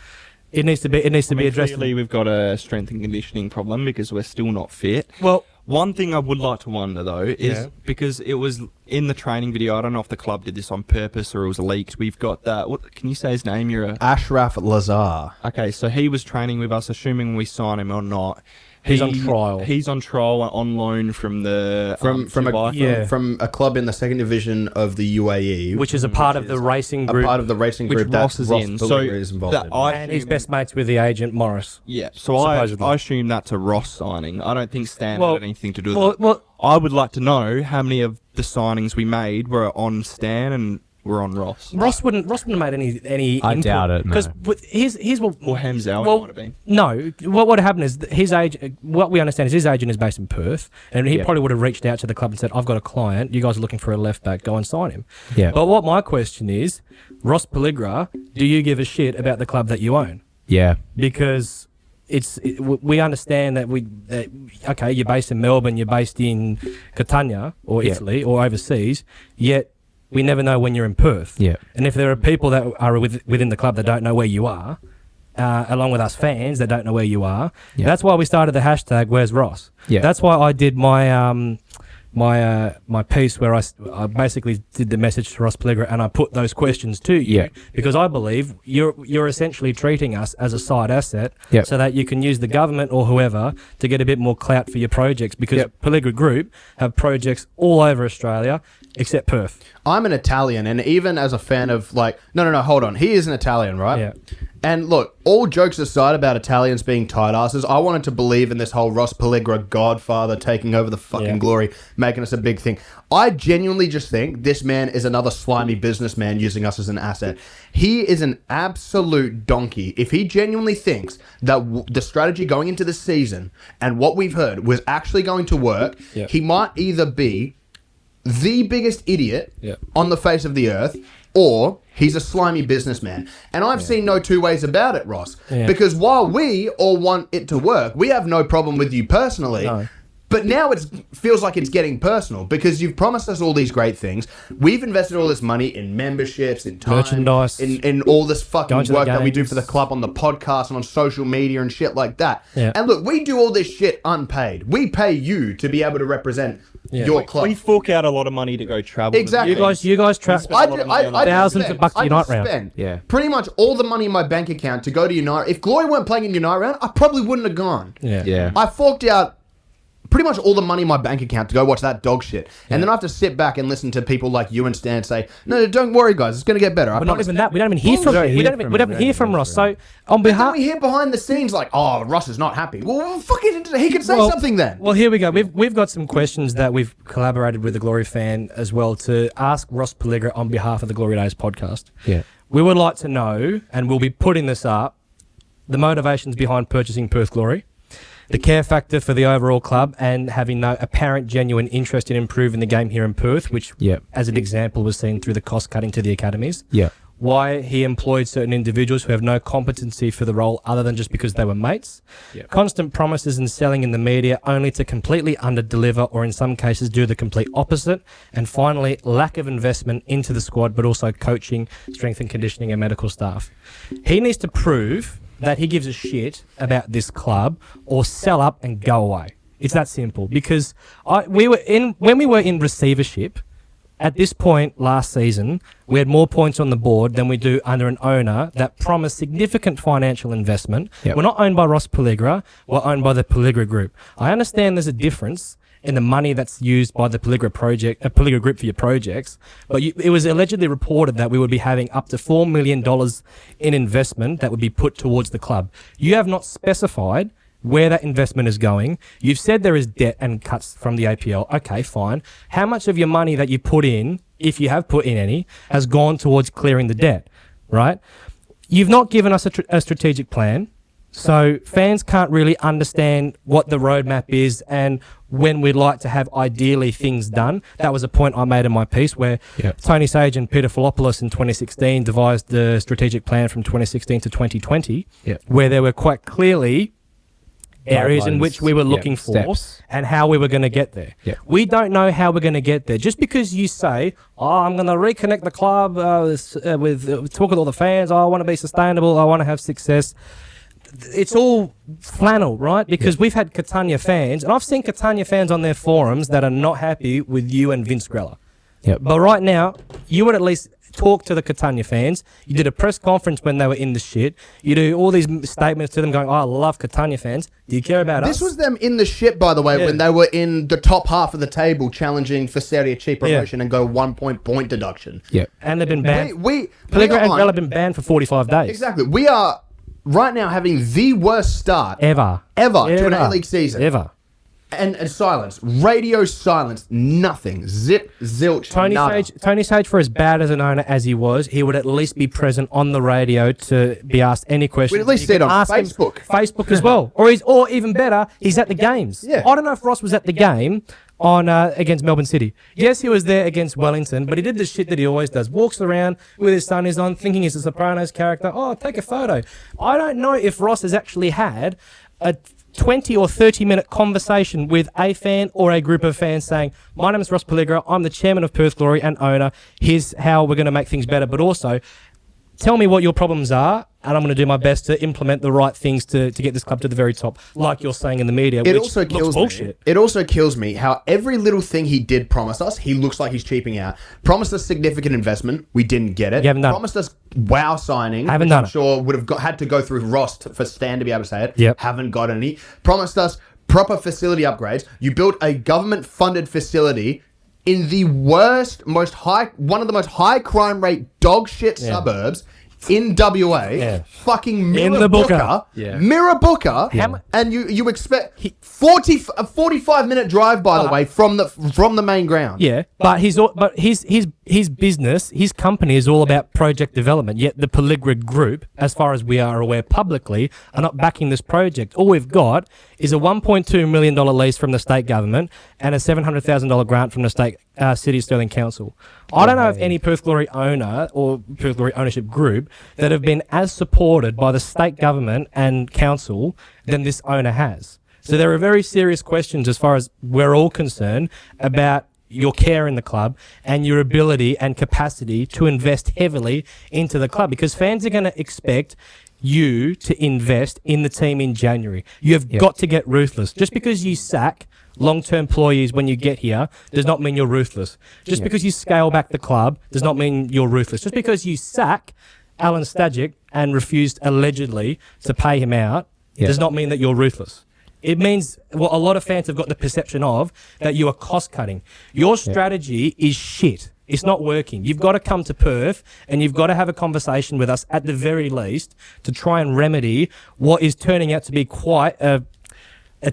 it needs to be addressed. Clearly, we've got a strength and conditioning problem because we're still not fit. Well, one thing I would like to wonder, though, is because it was in the training video, I don't know if the club did this on purpose or it was leaked, we've got that, can you say his name? Ashraf Lazar. Okay, so he was training with us, assuming we sign him or not. He's on trial. He's on trial on loan from the from a club in the second division of the UAE, which is a part of the racing group. A part of the racing group that Ross is in. So is involved in. And he's best mates with the agent Morris. Yeah. So I assume that's a Ross signing. I don't think Stan had anything to do with it. Well, I would like to know how many of the signings we made were on Stan and were on Ross. Ross wouldn't have made any I input, doubt it. because here's what. Or Hamzel might have been. No, what would happen is his agent. What we understand is his agent is based in Perth, and he probably would have reached out to the club and said, "I've got a client. You guys are looking for a left back. Go and sign him." Yeah. But what my question is, Ross Pelligra, do you give a shit about the club that you own? Yeah. Because we understand that you're based in Melbourne, you're based in Catania or Italy or overseas, yet we never know when you're in Perth. Yeah. And if there are people that are within the club that don't know where you are, along with us fans that don't know where you are, that's why we started the hashtag Where's Ross. Yeah. That's why I did my my piece where I basically did the message to Ross Pelligra and I put those questions to you because I believe you're essentially treating us as a side asset so that you can use the government or whoever to get a bit more clout for your projects because Pelligra Group have projects all over Australia except Perth. I'm an Italian, and even as a fan of no, hold on. He is an Italian, right? Yeah. And look, all jokes aside about Italians being tight asses, I wanted to believe in this whole Ross Pelligra godfather taking over the fucking Glory, making us a big thing. I genuinely just think this man is another slimy businessman using us as an asset. He is an absolute donkey. If he genuinely thinks that the strategy going into the season and what we've heard was actually going to work, he might either be the biggest idiot on the face of the earth, or he's a slimy businessman. And I've seen no two ways about it, Ross. Because while we all want it to work, we have no problem with you personally. No. But now it feels like it's getting personal because you've promised us all these great things. We've invested all this money in memberships, in time, merchandise, in all this fucking work that we do for the club on the podcast and on social media and shit like that. And look, we do all this shit unpaid. We pay you to be able to represent your club. We fork out a lot of money to go travel. Exactly. You guys travel thousands of bucks to Unite round. Pretty much all the money in my bank account to go to Unite. If Glory weren't playing in Unite round, I probably wouldn't have gone. I forked out pretty much all the money in my bank account to go watch that dog shit. And then I have to sit back and listen to people like you and Stan say, no, don't worry, guys, it's going to get better. But not even that. We don't even hear from we don't hear from Ross. So on behalf... we hear behind the scenes like, oh, Ross is not happy. Well, fucking, he can say something then. Well, here we go. We've got some questions that we've collaborated with the Glory fan as well to ask Ross Pelligra on behalf of the Glory Days podcast. We would like to know, and we'll be putting this up, the motivations behind purchasing Perth Glory, the care factor for the overall club, and having no apparent genuine interest in improving the game here in Perth, which, as an example, was seen through the cost cutting to the academies. Why he employed certain individuals who have no competency for the role other than just because they were mates. Constant promises and selling in the media only to completely under-deliver or in some cases do the complete opposite. And finally, lack of investment into the squad, but also coaching, strength and conditioning and medical staff. He needs to prove that he gives a shit about this club or sell up and go away. It's that simple. Because when we were in receivership, at this point last season, we had more points on the board than we do under an owner that promised significant financial investment. We're not owned by Ross Pelligra, we're owned by the Pelligra Group. I understand there's a difference in the money that's used by the Pelligra Group for your projects, but it was allegedly reported that we would be having up to $4 million in investment that would be put towards the club. You have not specified where that investment is going. You've said there is debt and cuts from the APL. Okay, fine. How much of your money that you put in, if you have put in any, has gone towards clearing the debt, right? You've not given us a strategic plan. So fans can't really understand what the roadmap is and when we'd like to have ideally things done. That was a point I made in my piece where Tony Sage and Peter Filopoulos in 2016 devised the strategic plan from 2016 to 2020, where there were quite clearly areas in which we were looking for steps and how we were going to get there. We don't know how we're going to get there. Just because you say, I'm going to reconnect the club talk with all the fans, I want to be sustainable, I want to have success. It's all flannel, right? Because we've had Catania fans, and I've seen Catania fans on their forums that are not happy with you and Vince Grella. But right now, you would at least talk to the Catania fans. You did a press conference when they were in the shit. You do all these statements to them going, I love Catania fans. Do you care about us? This was them in the shit, by the way, when they were in the top half of the table challenging for Serie C promotion and go 1 point deduction. And they've been banned. Pelligra and Grella have been banned for 45 days. Exactly. We are right now having the worst start ever to an A-League season. Ever. And silence. Radio silence. Nothing. Zip, zilch, Tony Sage, for as bad as an owner as he was, he would at least be present on the radio to be asked any questions. We'd at least see it on Facebook. Facebook as well. Or even better, he's at the games. I don't know if Ross was at the game on against Melbourne City. Yes, he was there against Wellington, but he did the shit that he always does. Walks around with his sunnies on, thinking he's a Sopranos character. Oh, take a photo. I don't know if Ross has actually had a 20 or 30-minute conversation with a fan or a group of fans saying, my name is Ross Pelligra, I'm the chairman of Perth Glory and owner, here's how we're going to make things better, but also tell me what your problems are and I'm going to do my best to implement the right things to get this club to the very top, like you're saying in the media. It which also kills looks me. bullshit. It also kills me how every little thing he did promise us, he looks like he's cheaping out. Promised us significant investment, we didn't get it. You haven't done it. Promised us wow signing, Haven't which done I'm it. sure would have had to go through Ross for Stan to be able to say it. Yep. Haven't got any. Promised us proper facility upgrades. You built a government-funded facility in the worst, one of the most high crime rate dog shit suburbs in WA. Yeah. Fucking In the Booker. Mirrabooka. Yeah. Mirrabooka. And you expect a 45-minute drive, by the way, from the main ground. Yeah, but his business, his company is all about project development. Yet the Pelligra Group, as far as we are aware publicly, are not backing this project. All we've got is a $1.2 million lease from the state government and a $700,000 grant from the state City of Stirling Council. I don't know of any Perth Glory owner or Perth Glory ownership group that have been as supported by the state government and council than this owner has. So there are very serious questions as far as we're all concerned about your care in the club and your ability and capacity to invest heavily into the club, because fans are going to expect you to invest in the team in January. You have got to get ruthless. Just because you sack long-term employees when you get here does not mean you're ruthless. Just because you scale back the club does not mean you're ruthless. Just because you sack Alan Stajic and refused allegedly to pay him out does not mean that you're ruthless. It means, well, a lot of fans have got the perception of that you are cost-cutting. Your strategy is shit. It's not working. You've got to come to Perth and you've got to have a conversation with us at the very least to try and remedy what is turning out to be quite a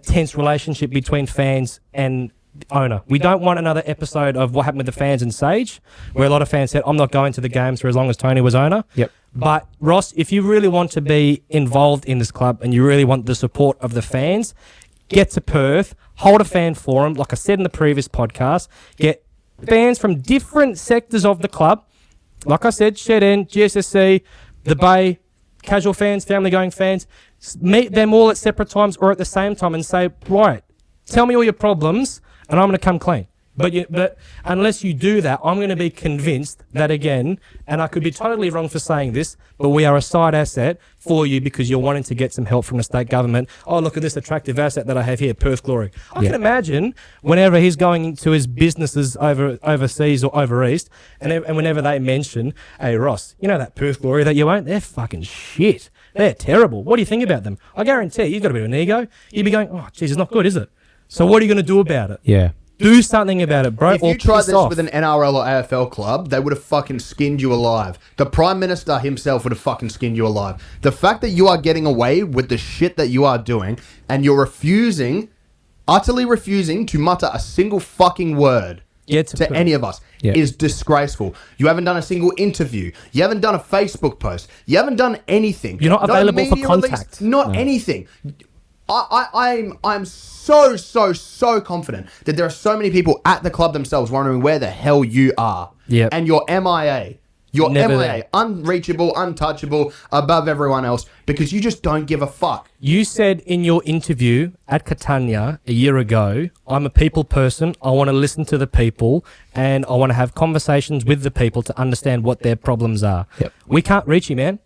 tense relationship between fans and owner. We don't want another episode of what happened with the fans in Sage, where a lot of fans said, I'm not going to the games for as long as Tony was owner. Yep. But Ross, if you really want to be involved in this club and you really want the support of the fans, get to Perth, hold a fan forum, like I said in the previous podcast, get fans from different sectors of the club, like I said, Shed End, GSSC, the Bay, casual fans, family-going fans, meet them all at separate times or at the same time and say, right, tell me all your problems and I'm going to come clean. But unless you do that, I'm going to be convinced that, again, and I could be totally wrong for saying this, but we are a side asset for you because you're wanting to get some help from the state government. Oh, look at this attractive asset that I have here, Perth Glory. I can imagine whenever he's going to his businesses overseas or over east, and whenever they mention, hey, Ross, you know that Perth Glory that you own? They're fucking shit. They're terrible. What do you think about them? I guarantee you've got a bit of an ego. You'd be going, oh, geez, it's not good, is it? So what are you going to do about it? Yeah. Do something about it, bro. If you tried this with an NRL or AFL club, they would have fucking skinned you alive. The Prime Minister himself would have fucking skinned you alive. The fact that you are getting away with the shit that you are doing and you're utterly refusing to mutter a single fucking word to any of us is disgraceful. You haven't done a single interview. You haven't done a Facebook post. You haven't done anything. You're not available for contact. Anything. I'm so confident that there are so many people at the club themselves wondering where the hell you are. Yep. And you're MIA. You're Never MIA. there. Unreachable, untouchable, above everyone else because you just don't give a fuck. You said in your interview at Catania a year ago, I'm a people person. I want to listen to the people and I want to have conversations with the people to understand what their problems are. Yep. We can't reach you, man.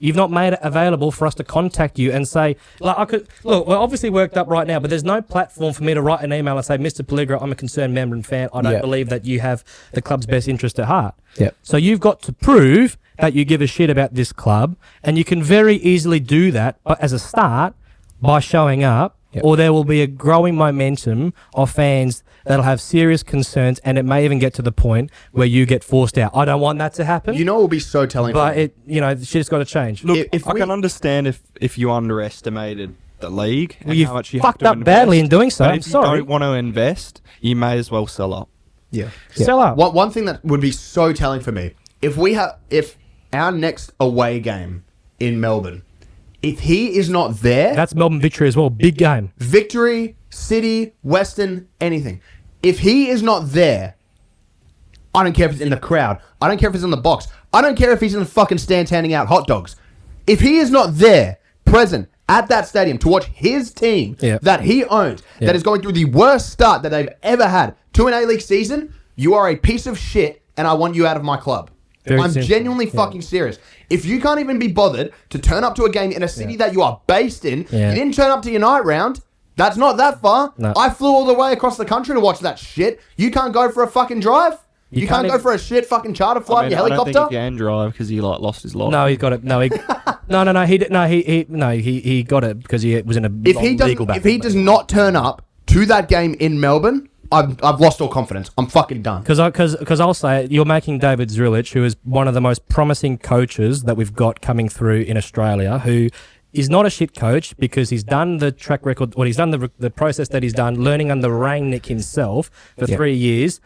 You've not made it available for us to contact you and say, like, we're obviously worked up right now, but there's no platform for me to write an email and say, Mr. Pelligra, I'm a concerned member and fan. I don't believe that you have the club's best interest at heart. Yep. So you've got to prove that you give a shit about this club, and you can very easily do that as a start by showing up, or there will be a growing momentum of fans that'll have serious concerns, and it may even get to the point where you get forced out. I don't want that to happen. You know what will be so telling but the shit's got to change. Look, I can understand if you underestimated the league and you how much you fucked have to up invest, badly in doing so. but I'm if sorry. you don't want to invest, you may as well sell up. Yeah. Sell up. One thing that would be so telling for me, if our next away game in Melbourne, if he is not there, That's Melbourne victory as well. Big game. Victory, City, Western, anything. If he is not there, I don't care if he's in the crowd. I don't care if he's in the box. I don't care if he's in the fucking stands handing out hot dogs. If he is not there, present at that stadium to watch his team that he owns, that is going through the worst start that they've ever had to an A-League season, you are a piece of shit and I want you out of my club. I'm genuinely fucking serious. If you can't even be bothered to turn up to a game in a city that you are based in, you didn't turn up to your night round. That's not that far. No. I flew all the way across the country to watch that shit. You can't go for a fucking drive? You can't go for a shit fucking charter flight in your helicopter? I don't think he can drive because he lost his lot. No, he got it. No, he got it because he was in a legal battle. If he does not turn up to that game in Melbourne, I've lost all confidence. I'm fucking done. Because I'll say it, you're making David Zrilic, who is one of the most promising coaches that we've got coming through in Australia, who is not a shit coach because he's done the track record, or he's done the process that he's done, learning under Rangnick himself for 3 years.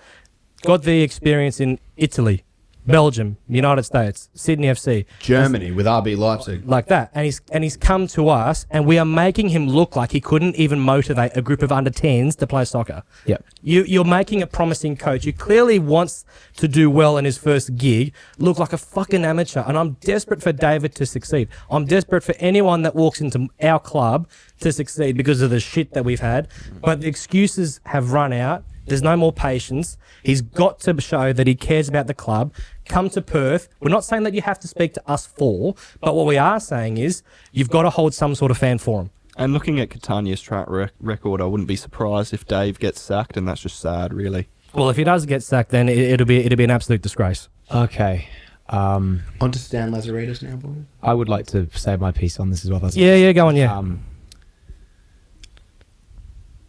Got the experience in Italy, Belgium, United States, Sydney FC, Germany with RB Leipzig, like that, and he's come to us, and we are making him look like he couldn't even motivate a group of under 10s to play soccer. Yep. You're making a promising coach. He clearly wants to do well in his first gig, look like a fucking amateur, and I'm desperate for David to succeed. I'm desperate for anyone that walks into our club to succeed because of the shit that we've had, but the excuses have run out. There's no more patience. He's got to show that he cares about the club. Come to Perth. We're not saying that you have to speak to us four, but what we are saying is you've got to hold some sort of fan forum. And looking at Catania's track record, I wouldn't be surprised if Dave gets sacked, and that's just sad, really. Well, if he does get sacked, then it'll be an absolute disgrace. Okay. On to Stan Lazaridis now, boys. I would like to say my piece on this as well. Yeah, go on, yeah.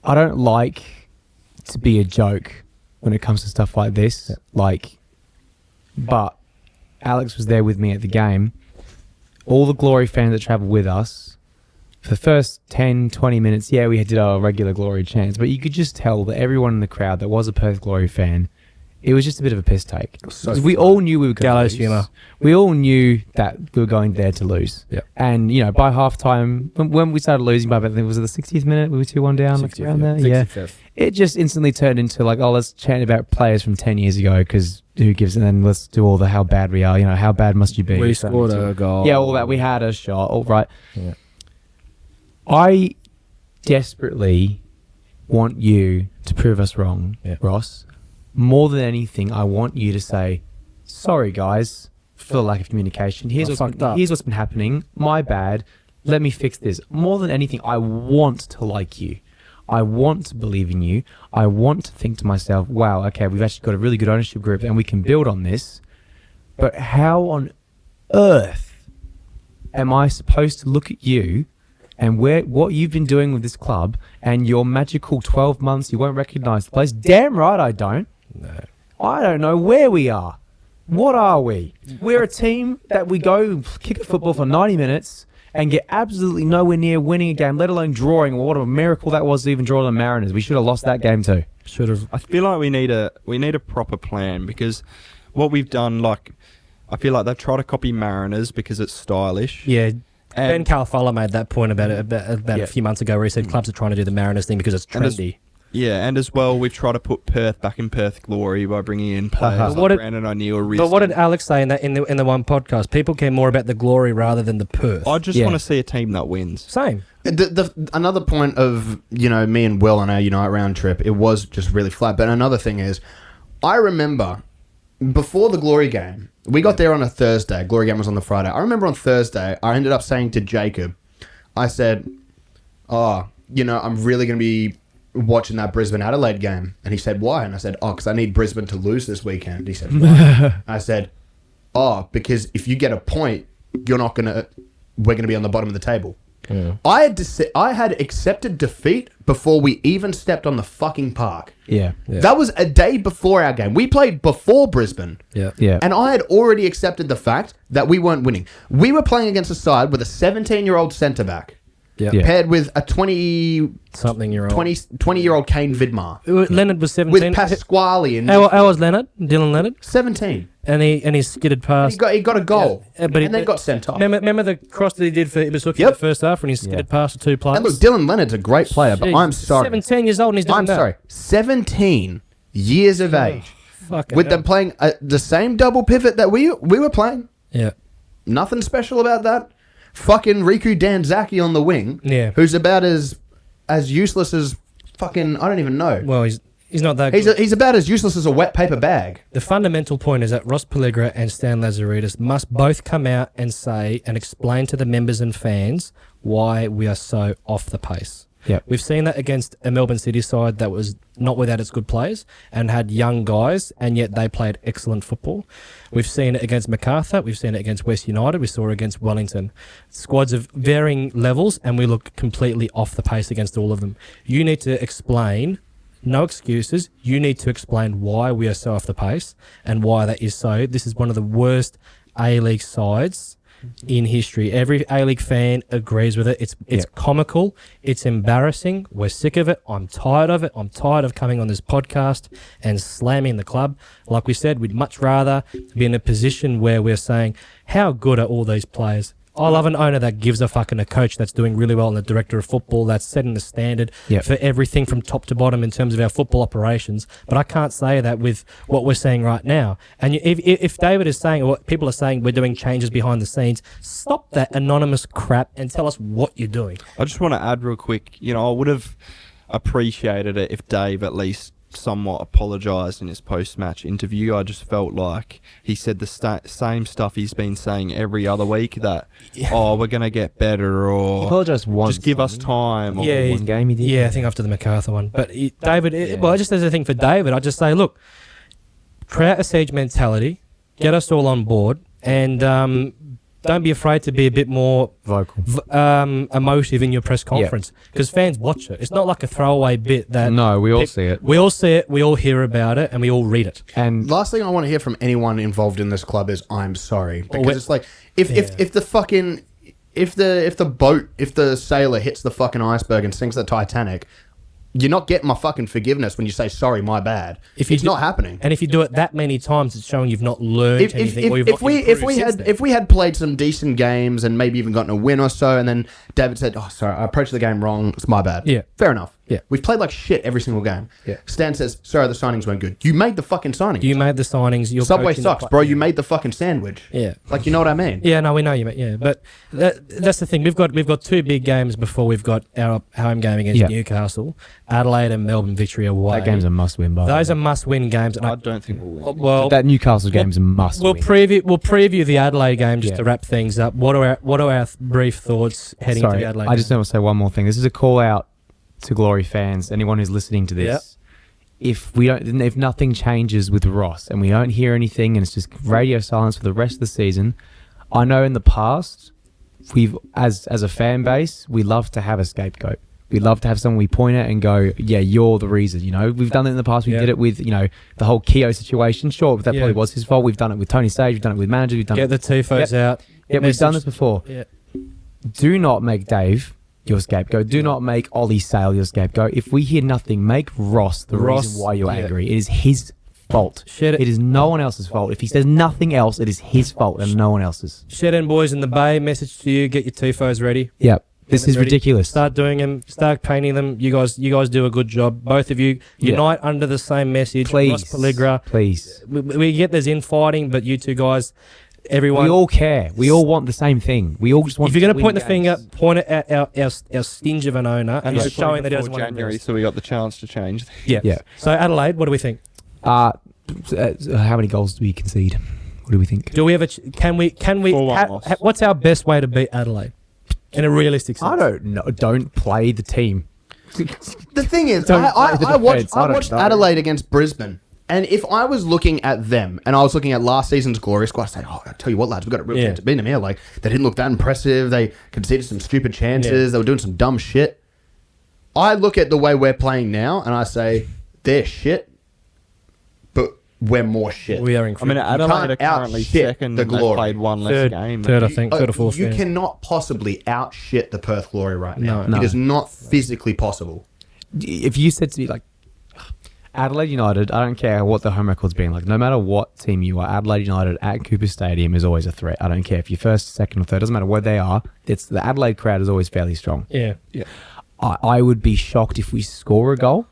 I don't like to be a joke when it comes to stuff like this. But Alex was there with me at the game. All the Glory fans that travelled with us, for the first 10, 20 minutes, we did our regular Glory chants, but you could just tell that everyone in the crowd that was a Perth Glory fan, it was just a bit of a piss take. So we all knew we were going to lose. Humour. We all knew that we were going there to lose. Yep. And, by half-time, when we started losing by, I think, was it the 60th minute? We were 2-1 down? 60th, around there? 65th. Yeah. It just instantly turned into let's chant about players from 10 years ago because who gives, and then let's do all the how bad we are. How bad must you be? We scored a goal. Yeah, all that. We had a shot. All right. Yeah. I desperately want you to prove us wrong, Ross. More than anything, I want you to say, sorry, guys, for the lack of communication. Here's what's been happening. My bad. Let me fix this. More than anything, I want to like you. I want to believe in you. I want to think to myself, wow, okay, we've actually got a really good ownership group and we can build on this. But how on earth am I supposed to look at you and what you've been doing with this club and your magical 12 months, you won't recognise the place? Damn right I don't. No. I don't know where we are. What are we? We're a team that we go kick a football for 90 minutes and get absolutely nowhere near winning a game, let alone drawing. What a miracle that was to even draw the Mariners. We should have lost that game too. Should have. I feel like we need a proper plan because what we've done, I feel like they've tried to copy Mariners because it's stylish. Yeah. Ben Calfella made that point about a few months ago where he said clubs are trying to do the Mariners thing because it's trendy. And as well, we've tried to put Perth back in Perth glory by bringing in players like Brandon O'Neill. But what did Alex say in the one podcast? People care more about the glory rather than the Perth. I just want to see a team that wins. Same. Another point of me and Will on our Unite round trip, it was just really flat. But another thing is, I remember before the Glory game, we got there on a Thursday. Glory game was on the Friday. I remember on Thursday, I ended up saying to Jacob, I said, I'm really going to be watching that Brisbane-Adelaide game. And he said, why? And I said, because I need Brisbane to lose this weekend. He said, why? I said, because if you get a point, we're going to be on the bottom of the table. Yeah. I had accepted defeat before we even stepped on the fucking park. Yeah. That was a day before our game. We played before Brisbane. Yeah. And I had already accepted the fact that we weren't winning. We were playing against a side with a 17-year-old centre-back. Yeah. Paired with a 20-year-old Kane Vidmar. Leonard was 17. With Pasquale. How was Leonard? Dylan Leonard? 17. And he skidded past. He got a goal. Yeah, and then got sent off. Remember the cross that he did for Ibisuki in the first half when he skidded past the two players? And look, Dylan Leonard's a great player, but I'm sorry. 17 years old and he's doing that. I'm sorry. 17 years of age. With them playing the same double pivot that we were playing. Yeah. Nothing special about that. Fucking Riku Danzaki on the wing, who's about as useless as fucking, I don't even know. Well, He's not that good. He's about as useless as a wet paper bag. The fundamental point is that Ross Pelligra and Stan Lazaridis must both come out and say and explain to the members and fans why we are so off the pace. Yeah. We've seen that against a Melbourne City side that was not without its good players and had young guys, and yet they played excellent football. We've seen it against Macarthur. We've seen it against West United. We saw it against Wellington. Squads of varying levels, and we look completely off the pace against all of them. You need to explain. No excuses. You need to explain why we are so off the pace and why that is so. This is one of the worst A-League sides in history. Every A-League fan agrees with it. It's comical. It's embarrassing. We're sick of it. I'm tired of it. I'm tired of coming on this podcast and slamming the club. Like we said, we'd much rather be in a position where we're saying, how good are all these players? I love an owner that gives a fuck and a coach that's doing really well and a director of football that's setting the standard for everything from top to bottom in terms of our football operations. But I can't say that with what we're seeing right now. And if David is saying, or people are saying we're doing changes behind the scenes, stop that anonymous crap and tell us what you're doing. I just want to add real quick, I would have appreciated it if Dave at least somewhat apologised in his post-match interview. I just felt like he said the same stuff he's been saying every other week, that we're going to get better, or he apologised once, just give us time. Or one game he did. Yeah, I think after the MacArthur one. But David, well, just as a thing for David, I just say, look, create a siege mentality, get us all on board, and don't be afraid to be a bit more vocal, emotive in your press conference, because fans watch it. It's not like a throwaway bit that... No, we all see it. We all see it, we all hear about it, and we all read it. And last thing I want to hear from anyone involved in this club is I'm sorry, because it's like if the fucking if the sailor hits the fucking iceberg and sinks the Titanic, you're not getting my fucking forgiveness when you say sorry, my bad. It's not happening. And if you do it that many times, it's showing you've not learned anything. If we had played some decent games and maybe even gotten a win or so, and then David said, "Oh, sorry, I approached the game wrong. It's my bad." Yeah, fair enough. Yeah, we've played like shit every single game. Yeah. Stan says, "Sorry, the signings weren't good." You made the fucking signings. You made the signings. Your Subway sucks, bro. You made the fucking sandwich. Yeah, like, you know what I mean? Yeah, no, we know you mean. Yeah, but that's the thing. We've got two big games before we've got our home game against Newcastle, Adelaide, and Melbourne victory away. That game's a must-win. Those are must-win games. And I don't think we'll win. Well, that Newcastle game's a must-win. We'll preview the Adelaide game just to wrap things up. What are our brief thoughts heading to the Adelaide game? I just want to say one more thing. This is a call out to Glory fans, anyone who's listening to this. If nothing changes with Ross and we don't hear anything and it's just radio silence for the rest of the season, I know in the past we've as a fan base, we love to have a scapegoat. We love to have someone we point at and go, yeah, you're the reason. We've done it in the past. We did it with the whole Keogh situation. Sure, that probably was his fault. We've done it with Tony Sage. We've done it with managers. We've done Get the tifos out. Yeah, we've done this before. Yeah. Do not make Dave your scapegoat. Do not make Ollie Sale your scapegoat. If we hear nothing, make Ross the reason why you're angry. It is his fault. It is no one else's fault. If he says nothing else, it is his fault and no one else's. Shed End boys in the Bay, message to you, get your tifos ready. Yep. This is ridiculous. Start doing them. Start painting them. You guys do a good job. Both of you unite under the same message. Please. Ross Pelligra. Please. We get there's infighting, but you two guys... Everyone, we all care. We all want the same thing. We all just want. If you're going to point the finger, point it at our stinge of an owner, and it's showing that he doesn't want January, so we got the chance to change. Yeah. So Adelaide, what do we think? How many goals do we concede? What do we think? Do we have can we? What's our best way to beat Adelaide in a realistic sense? I don't know. Don't play the team. The thing is, I watched Adelaide against Brisbane. And if I was looking at them, and I was looking at last season's Glory squad, I'd say, I tell you what, lads, we've got a real chance to beat them here. Like, they didn't look that impressive. They conceded some stupid chances. They were doing some dumb shit. I look at the way we're playing now, and I say, they're shit, but we're more shit. We are incredible. Adelaide are currently second, and they've played one less game. Third, I think. Third or fourth. You cannot possibly outshit the Perth Glory right now. No. It is not physically possible. If you said to me, like, Adelaide United, I don't care what the home record's been like. No matter what team you are, Adelaide United at Cooper Stadium is always a threat. I don't care if you're first, second, or third. Doesn't matter where they are. It's the Adelaide crowd is always fairly strong. Yeah. I would be shocked if we score a goal.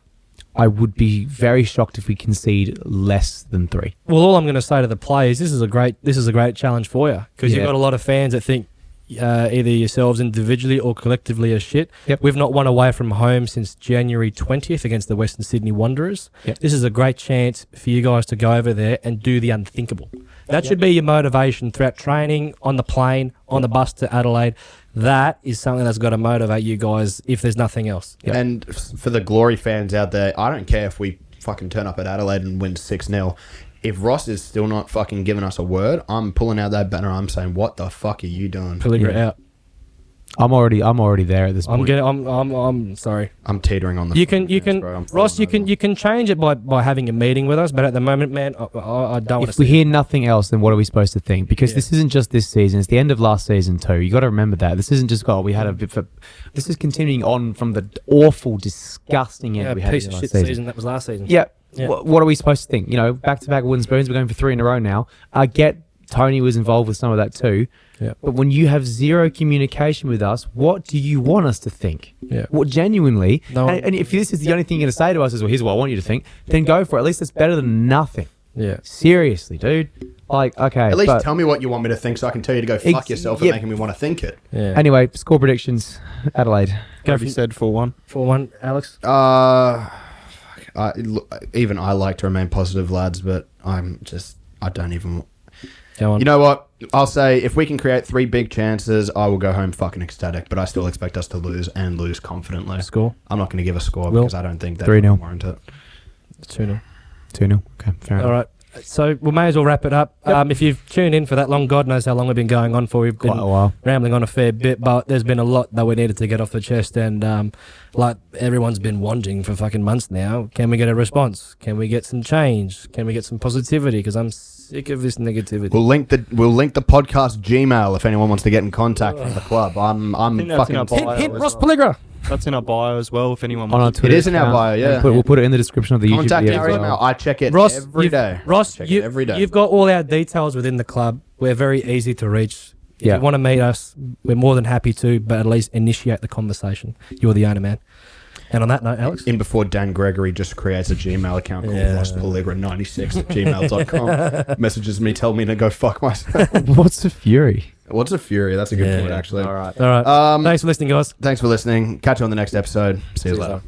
I would be very shocked if we concede less than 3. Well, all I'm going to say to the players, this is a great challenge for you, because you've got a lot of fans that think either yourselves individually or collectively are shit. Yep. We've not won away from home since January 20th against the Western Sydney Wanderers. Yep. This is a great chance for you guys to go over there and do the unthinkable. That should be your motivation throughout training, on the plane, on the bus to Adelaide. That is something that's got to motivate you guys if there's nothing else. Yep. And for the Glory fans out there, I don't care if we fucking turn up at Adelaide and win 6-0. If Ross is still not fucking giving us a word, I'm pulling out that banner. I'm saying, what the fuck are you doing? Pelligra out. I'm already there at this point. I'm sorry. I'm teetering on the. You can, Ross. You can change it by having a meeting with us. But at the moment, man, I don't want If to. we hear nothing else, then what are we supposed to think? Because this isn't just this season; it's the end of last season too. You got to remember that this isn't just we had a bit. This is continuing on from the awful, disgusting end we had piece in of last shit season that was last season. Yeah. Yeah. What are we supposed to think? Back-to-back wooden spoons. We're going for 3 in a row now. I get Tony was involved with some of that too. Yeah. But when you have zero communication with us, what do you want us to think? Yeah. What genuinely? No. And if this is the only thing you're going to say to us is, well, here's what I want you to think, then go for it. At least it's better than nothing. Yeah. Seriously, dude. Like, okay. At least tell me what you want me to think so I can tell you to go fuck yourself and making me want to think it. Yeah. Anyway, score predictions. Adelaide. Go for said 4-1. 4-1, Alex. Even I like to remain positive, lads, but I don't even. Go on. You know what? I'll say if we can create 3 big chances, I will go home fucking ecstatic. But I still expect us to lose and lose confidently. Score. I'm not going to give a score Will? because I don't think that 3-0. warrant it. 2-0. 2-0. Okay, fair enough. All right. So we may as well wrap it up. Yep. If you've tuned in for that long, God knows how long we've been going on for. We've been Quite a while. rambling on a fair bit, but there's been a lot that we needed to get off the chest. And like everyone's been wanting for fucking months now, can we get a response? Can we get some change? Can we get some positivity? Because I'm sick of this negativity. We'll link the podcast Gmail if anyone wants to get in contact with the club. I'm think that's in our fucking. bio. Hit as Ross well. Pelligra. That's in our bio as well if anyone On our wants. It Twitter is in our account. bio, yeah. We'll put it in the description of the YouTube Contact video. our as well. email. I check it Ross, every day. Ross, Check it every day. you've got all our details within the club. We're very easy to reach. If Yeah. you want to meet us, we're more than happy to, but at least initiate the conversation. You're the owner, man. And on that note, Alex? In before Dan Gregory just creates a Gmail account called rosspelligra96@gmail.com. Messages me, tell me to go fuck myself. What's the fury? What's a fury? That's a good point, actually. All right. All right. Um, Thanks for listening, guys. Thanks for listening. Catch you on the next episode. See you later.